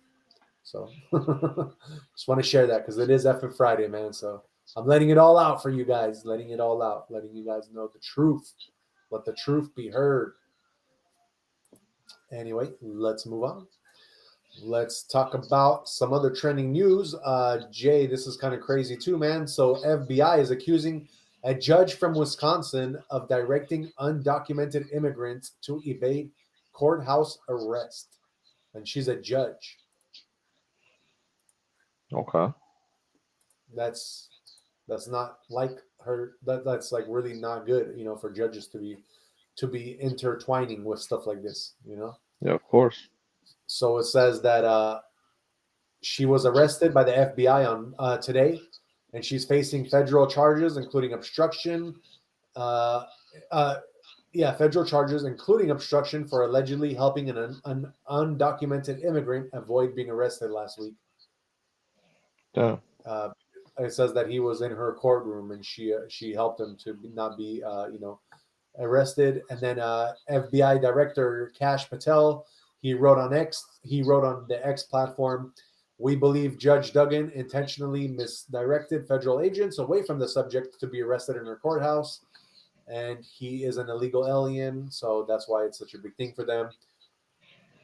So just want to share that because it is effing Friday, man. So I'm letting it all out for you guys, letting it all out, letting you guys know the truth. Let the truth be heard. Anyway, let's move on. Let's talk about some other trending news. Jay, this is kind of crazy too, man. So FBI is accusing a judge from Wisconsin of directing undocumented immigrants to evade courthouse arrest. And she's a judge. Okay. That's not like her. That's like really not good, for judges to be intertwining with stuff like this, Yeah, of course. So it says that she was arrested by the FBI on today, and she's facing federal charges, including obstruction. Uh, federal charges, including obstruction for allegedly helping an undocumented immigrant avoid being arrested last week. Yeah. It says that he was in her courtroom and she helped him to not be arrested. And then FBI Director Kash Patel, he wrote on the X platform, "We believe Judge Duggan intentionally misdirected federal agents away from the subject to be arrested in her courthouse, and he is an illegal alien, so that's why it's such a big thing for them."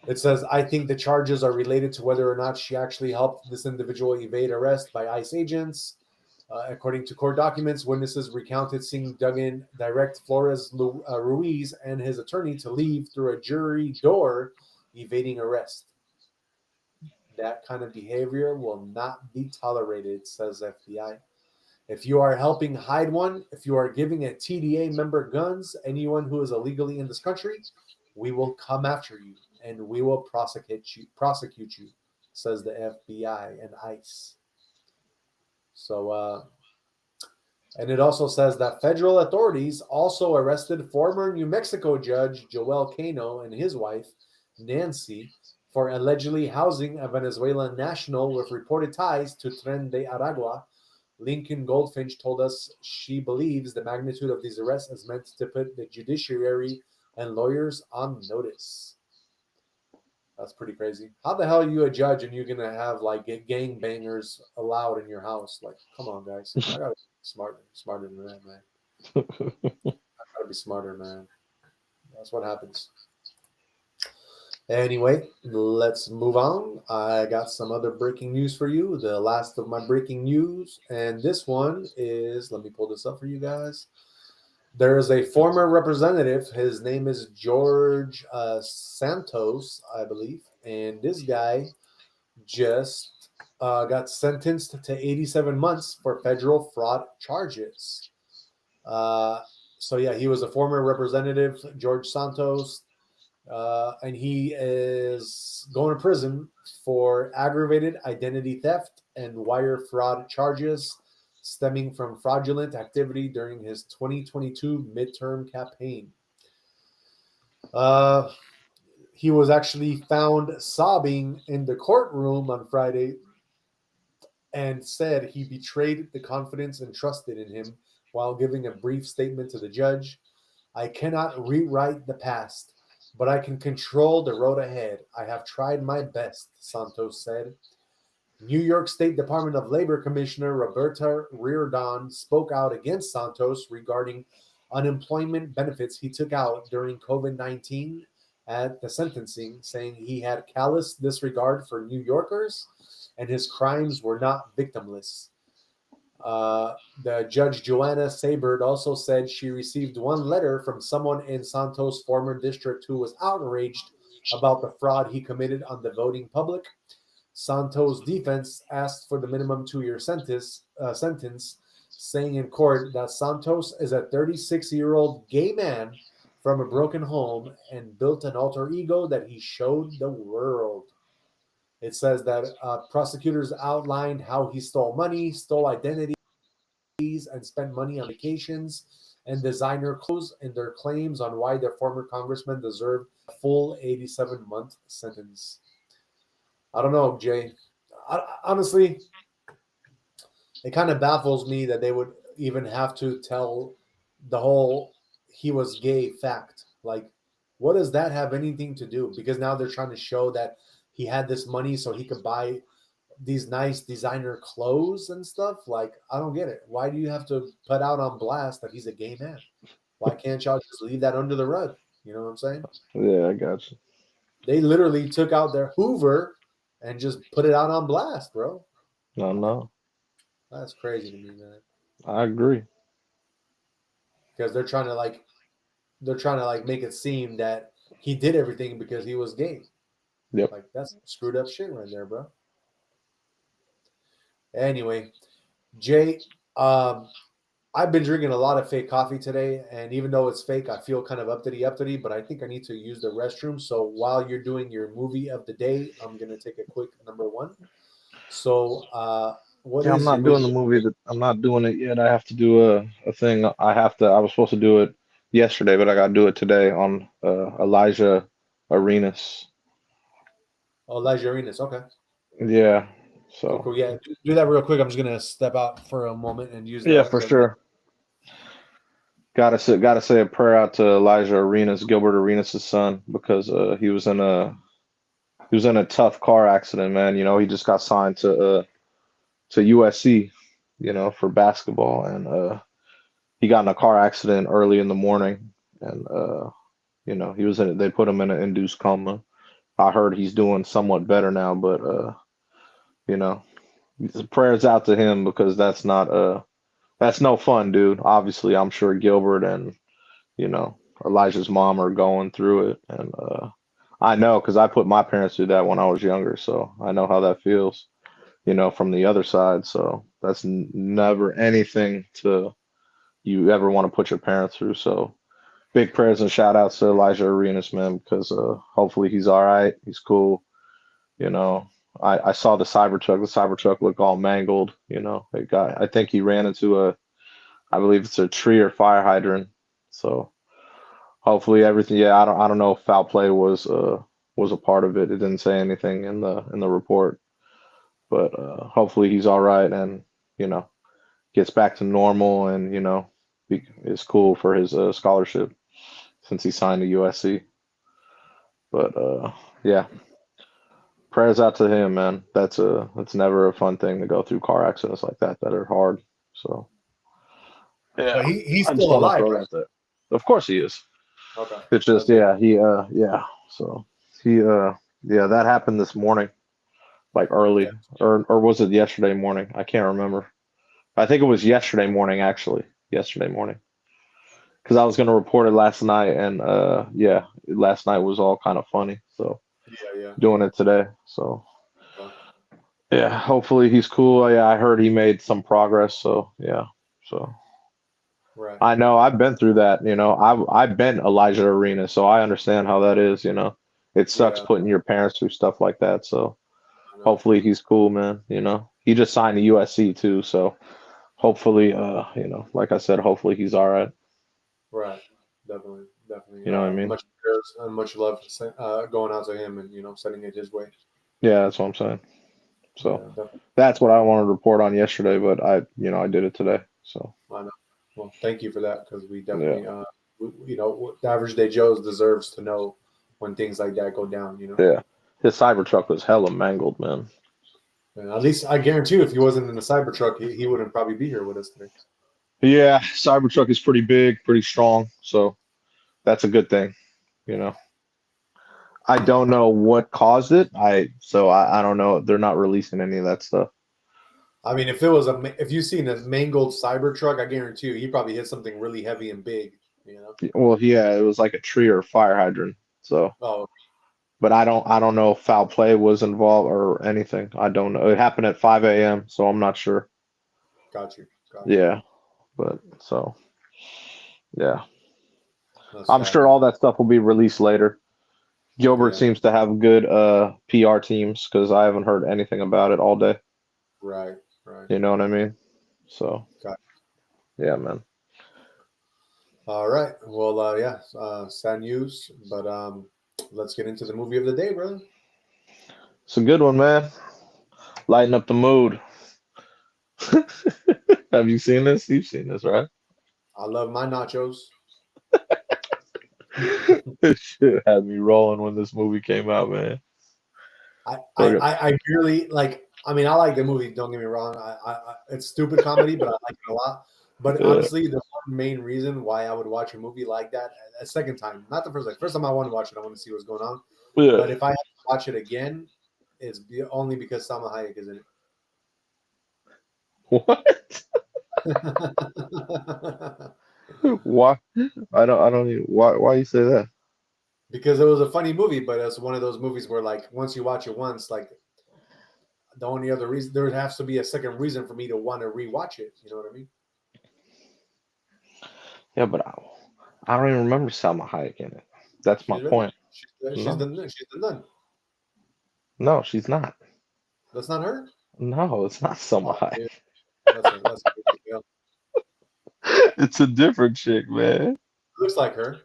It says, "I think the charges are related to whether or not she actually helped this individual evade arrest by ICE agents." According to court documents, witnesses recounted seeing Duggan direct Flores Ruiz and his attorney to leave through a jury door, evading arrest. That kind of behavior will not be tolerated, says FBI. If you are helping hide one, if you are giving a TDA member guns, anyone who is illegally in this country, we will come after you and we will prosecute you, says the FBI and ICE. So, and it also says that federal authorities also arrested former New Mexico judge Joel Cano and his wife, Nancy, for allegedly housing a Venezuelan national with reported ties to Tren de Aragua. Lincoln Goldfinch told us she believes the magnitude of these arrests is meant to put the judiciary and lawyers on notice. That's pretty crazy. How the hell are you a judge and you're going to have like gang bangers allowed in your house? Like, come on, guys. I got to be smarter than that, man. I got to be smarter, man. That's what happens. Anyway, let's move on. I got some other breaking news for you. The last of my breaking news. And this one is, let me pull this up for you guys. There is a former representative. His name is George Santos, I believe. And this guy just got sentenced to 87 months for federal fraud charges. So, yeah, he was a former representative, George Santos. And he is going to prison for aggravated identity theft and wire fraud charges stemming from fraudulent activity during his 2022 midterm campaign. He was actually found sobbing in the courtroom on Friday and said he betrayed the confidence entrusted in him while giving a brief statement to the judge. I cannot rewrite the past, but I can control the road ahead. I have tried my best, Santos said. New York State Department of Labor Commissioner Roberta Reardon spoke out against Santos regarding unemployment benefits he took out during COVID-19 at the sentencing, saying he had callous disregard for New Yorkers and his crimes were not victimless. The judge Joanna Sabert also said she received one letter from someone in Santos' former district who was outraged about the fraud he committed on the voting public. Santos' defense asked for the minimum 2-year sentence, saying in court that Santos is a 36-year-old gay man from a broken home and built an alter ego that he showed the world. It says that prosecutors outlined how he stole money, stole identities, and spent money on vacations and designer clothes in their claims on why their former congressman deserved a full 87-month sentence. I don't know, Jay. Honestly, it kind of baffles me that they would even have to tell the whole he was gay fact. Like, what does that have anything to do? Because now they're trying to show that he had this money so he could buy these nice designer clothes and stuff. Like, I don't get it. Why do you have to put out on blast that he's a gay man? Why can't y'all just leave that under the rug? You know what I'm saying? Yeah, I got you. They literally took out their Hoover and just put it out on blast, bro. No. That's crazy to me, man. I agree. Because they're trying to make it seem that he did everything because he was gay. Yep. Like, that's screwed up shit right there, bro. Anyway, Jay, I've been drinking a lot of fake coffee today, and even though it's fake, I feel kind of uppity, but I think I need to use the restroom. So while you're doing your movie of the day, I'm going to take a quick number one. So I'm not doing the movie. I'm not doing it yet. I have to do a thing. I was supposed to do it yesterday, but I got to do it today on Elijah Arenas. Oh, Elijah Arenas. Okay. Yeah. So cool. Yeah, do that real quick. I'm just gonna step out for a moment and use. For sure. Gotta say a prayer out to Elijah Arenas, Gilbert Arenas' son, because he was in a tough car accident, man. You know, he just got signed to USC, you know, for basketball, and he got in a car accident early in the morning, and you know, they put him in an induced coma. I heard he's doing somewhat better now, but you know, prayers out to him because that's no fun, dude. Obviously, I'm sure Gilbert and Elijah's mom are going through it, and I know because I put my parents through that when I was younger, so I know how that feels, from the other side. So that's never anything to you ever want to put your parents through. So big prayers and shout outs to Elijah Arenas, man, because hopefully he's all right. He's cool. You know, I saw the Cybertruck. The Cybertruck looked all mangled. I think he ran into I believe it's a tree or fire hydrant. So hopefully everything. Yeah, I don't know if foul play was a part of it. It didn't say anything in the report, but hopefully he's all right and gets back to normal and is cool for his scholarship since he signed to USC. But yeah, prayers out to him, man. That's never a fun thing to go through car accidents like that are hard. So yeah, But he's I just still want to alive, throw right? that there. Of course he is. Okay. It's just That's yeah, yeah. So he yeah, that happened this morning, like good. early, or was it yesterday morning? I can't remember. I think it was yesterday morning, actually. Yesterday morning. Because I was gonna report it last night, and yeah, last night was all kind of funny. So Yeah. doing it today. So Okay. yeah, hopefully he's cool. Yeah, I heard he made some progress. So yeah, so Right. I know I've been through that. I've been Elijah Arena, so I understand how that is. It sucks Yeah. putting your parents through stuff like that. So I know. hopefully he's cool, man. He just signed to USC too, so hopefully, like I said, hopefully he's all right. Right. Definitely. Definitely. You know what I mean? Much prayers and much love going out to him and sending it his way. Yeah, that's what I'm saying. Yeah. So Definitely. that's what I wanted to report on yesterday, but I did it today. So I know. Well, thank you for that because we yeah, definitely, the average day Joe's deserves to know when things like that go down. yeah. His Cybertruck was hella mangled, man. And at least I guarantee you, if he wasn't in the Cybertruck, he wouldn't probably be here with us today. Yeah, Cybertruck is pretty big, pretty strong, so that's a good thing. You know, I don't know what caused it. I don't know. They're not releasing any of that stuff. I mean, if you've seen a mangled Cybertruck, I guarantee you, he probably hit something really heavy and big. Well, yeah, it was like a tree or a fire hydrant. So, Oh, but I don't know if foul play was involved or anything. I don't know. It happened at 5 a.m., so I'm not sure. got you. Got you. Yeah, but so yeah, That's I'm sad, sure man. all that stuff will be released later. Gilbert Yeah. seems to have good PR teams because I haven't heard anything about it all day. Right. Right. You know what I mean? So Got yeah, man. All right. Well, yeah, sad news, but let's get into the movie of the day, brother. It's a good one, man. Lighten up the mood. Have you seen this? You've seen this, right? I love my nachos. This shit had me rolling when this movie came out, man. I, I, Okay. I I really like. I mean, I like the movie. Don't get me wrong. It's stupid comedy, but I like it a lot. But Yeah. honestly, the one main reason why I would watch a movie like that a second time, not the first time. First time I want to watch it, I want to see what's going on. Yeah. But if I have to watch it again, only because Salma Hayek is in What? it. Why? I don't even, why you say that? Because it was a funny movie, but it's one of those movies where, like, once you watch it once, like, the only other reason there has to be a second reason for me to want to rewatch it. You know what I mean? Yeah, but I don't even remember Salma Hayek in it. That's my She's really point. No, she's the nun. no, she's not. That's not her. No, it's not Salma Oh, Hayek. dude, that's a big deal. It's a different chick, man. Looks like her.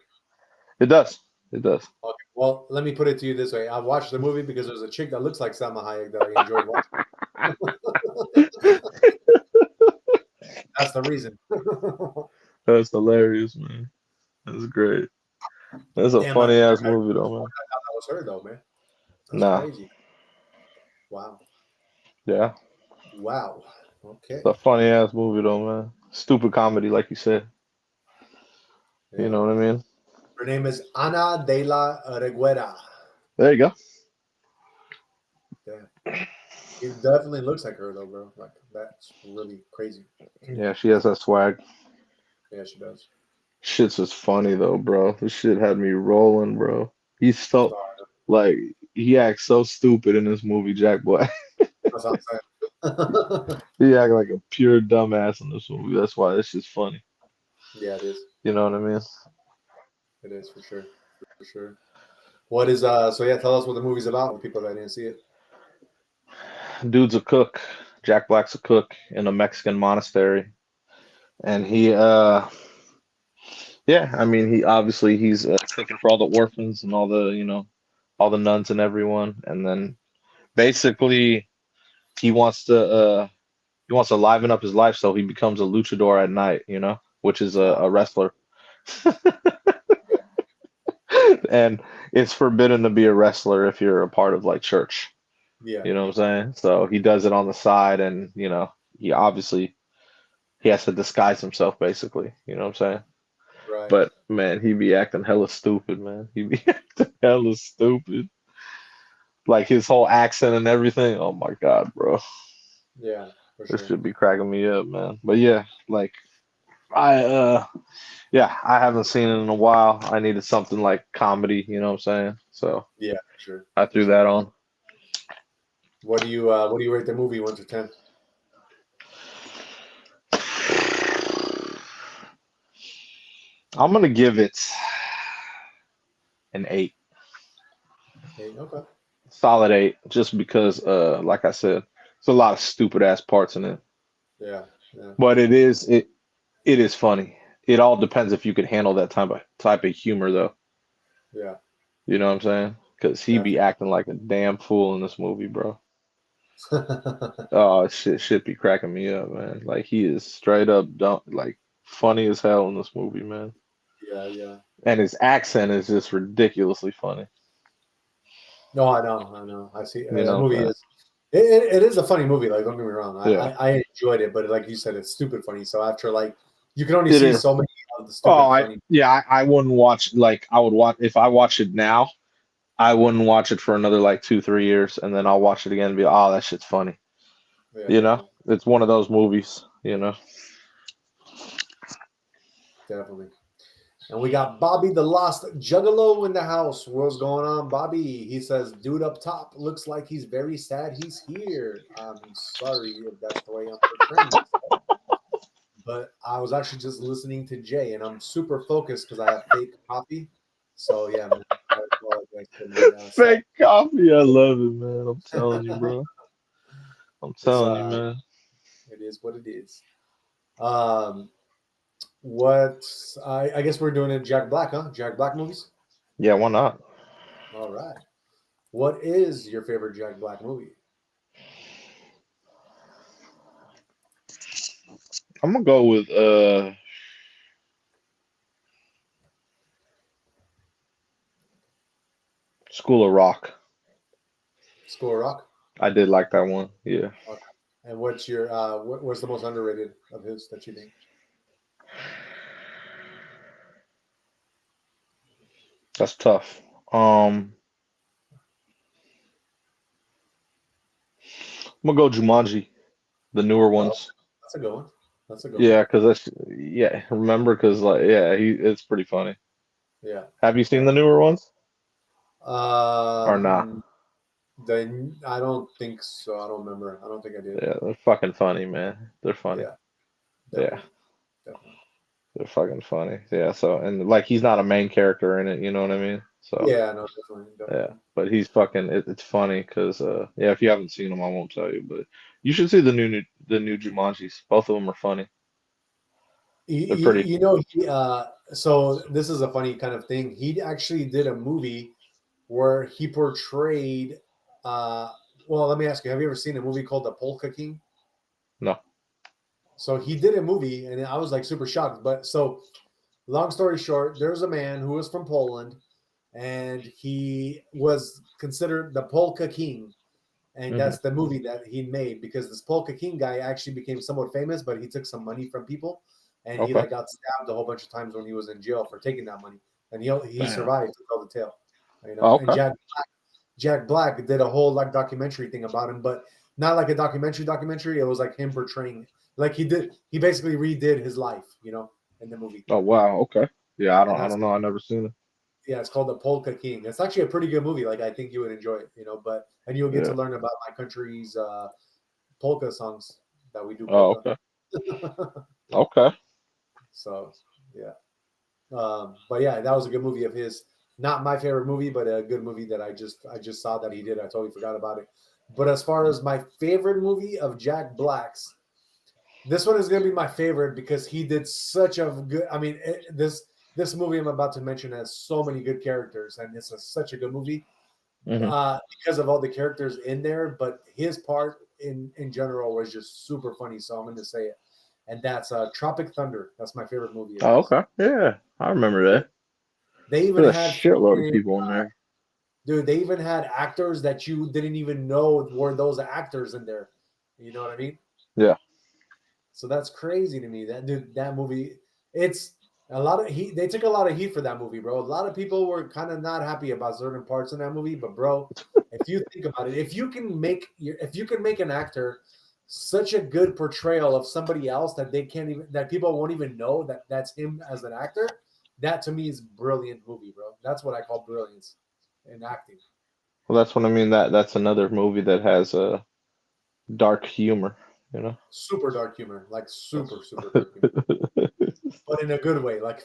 It does. It does. Okay, well, let me put it to you this way: I watched the movie because there's a chick that looks like Salma Hayek that I enjoyed watching. That's the reason. That's hilarious, man. That's great. That's a Damn, I funny ass thought movie though, man. that was her though, man. That's Nah. crazy. Wow. Yeah. Wow. Okay. It's a funny ass movie though, man. Stupid comedy, like you said. You Yeah. know what I mean? Her name is Ana de la Reguera. There you go. Yeah. It definitely looks like her though, bro. Like that's really crazy. Yeah, she has that swag. Yeah, she does. Shit's just funny though, bro. This shit had me rolling, bro. He's so Oh, like he acts so stupid in this movie, Jack Black. that's what I'm saying. He act like a pure dumbass in this movie. That's why this shit's funny. Yeah, it is. You know what I mean? It is for sure. For sure. What is so yeah, tell us what the movie's about for people that didn't see it. Dude's a cook. Jack Black's a cook in a Mexican monastery. And he yeah, I mean he obviously he's cooking for all the orphans and all the, all the nuns and everyone. And then basically he wants to liven up his life, so he becomes a luchador at night, which is Oh, a wrestler. And it's forbidden to be a wrestler if you're a part of like church. yeah, You know what I'm saying? So he does it on the side, and he obviously he has to disguise himself basically. You know what I'm saying? right. But man, he be acting hella stupid, man. He be acting hella stupid. Like his whole accent and everything. Oh my God, bro. Yeah, for This sure. should be cracking me up, man. But yeah, like I yeah, I haven't seen it in a while. I needed something like comedy, you know what I'm saying? So Yeah, for sure. I For threw sure. that on. What do you rate the movie 1 to 10? I'm gonna give it an 8. Hey, okay. Solid 8, just because like I said, there's a lot of stupid ass parts in it. Yeah, yeah, But it is funny. It all depends if you could handle that type of humor though. yeah. You know what I'm saying? Because he be Definitely. acting like a damn fool in this movie, bro. Oh shit be cracking me up, man. Like he is straight up dumb, like funny as hell in this movie, man. Yeah, yeah. And his accent is just ridiculously funny. No, I know, I know. I see. You That know what movie I'm is. It is a funny movie. Like, don't get me wrong. saying? Yeah, I enjoyed it, but like you said, it's stupid funny. So after like, you can only it see is. so many of the Oh, stupid funny. I wouldn't watch like I would watch if I watch it now. I wouldn't watch it for another like 2, 3 years, and then I'll watch it again and be, oh, that shit's funny. Yeah, definitely, It's one of those movies. definitely. And we got Bobby the Lost Juggalo in the house. What's going on, Bobby? He says, "Dude up top looks like he's very sad he's here." I'm sorry if that's the way I'm portraying it, but I was actually just listening to Jay, and I'm super focused because I have fake coffee. So yeah, man, I apologize for my sad. Fake coffee, I love it, man. I'm telling you, bro. I'm It's telling you, man. it is what it is. Um, what I guess we're doing it Jack Black, huh? Jack Black movies. Yeah, why not? All right. What is your favorite Jack Black movie? I'm gonna go with School of Rock. School of Rock. I did like that one. Yeah. Okay. And what's your what's the most underrated of his that you think? That's tough. I'm gonna go Jumanji, the newer Oh, ones. that's a good one. That's a good one. Yeah, cause remember, cause like yeah, it's pretty funny. Yeah. Have you seen Yeah. the newer ones or not? Um. Then I don't think so. I don't remember. I don't think I did. Yeah, they're fucking funny, man. They're funny. Yeah. Yeah, Definitely. Definitely. they're fucking funny. Yeah, so and like he's not a main character in it, you know what I mean? So Yeah. No. Definitely. yeah, Definitely. but he's fucking. It's funny because yeah, if you haven't seen them, I won't tell you, but you should see the new Jumanjis. Both of them are funny. They're pretty. You know. So this is a funny kind of thing. He actually did a movie where he portrayed. Uh. Well, let me ask you. Have you ever seen a movie called The Polka King? No. So he did a movie, and I was like super shocked. But so, long story short, there's a man who was from Poland, and he was considered the Polka King, and Hmm. that's the movie that he made because this Polka King guy actually became somewhat famous, but he took some money from people, and he Okay. like got stabbed a whole bunch of times when he was in jail for taking that money, and he Damn. survived to tell the tale, Oh, And okay. Jack Black did a whole like documentary thing about him, but not like a documentary. It was like him portraying, like he basically redid his life, you know, in the movie. Oh wow, okay. Yeah, And I that's don't know. I never seen it. yeah, it's called The Polka King. It's actually a pretty good movie. Like I think you would enjoy it, you know. And you'll get to Yeah. learn about my country's polka songs that we do Oh, polka. okay. Okay. So yeah, but yeah, that was a good movie of his. Not my favorite movie, but a good movie that I just saw that he did. I totally forgot about it. But as far as my favorite movie of Jack Black's, this one is going to be my favorite because he did such a good. I mean, this movie I'm about to mention has so many good characters, and it's such a good movie Hmm. because of all the characters in there. But his part in general was just super funny. So I'm going to say it, and that's Tropic Thunder. That's my favorite movie of Oh, his. okay. Yeah, I remember that. They even There's a had shitload of people in there. dude. They even had actors that you didn't even know were those actors in there. You know what I mean? Yeah. So that's crazy to me. That dude, that movie, it's a lot of heat. They took a lot of heat for that movie, bro. A lot of people were kind of not happy about certain parts in that movie, but bro, if you think about it, if you can make an actor such a good portrayal of somebody else that they can't even that people won't even know that that's him as an actor, that to me is brilliant movie, bro. That's what I call brilliance in acting. Well, that's what I mean. That's another movie that has a dark humor. You know. Super dark humor, like super dark humor, but in a good way, like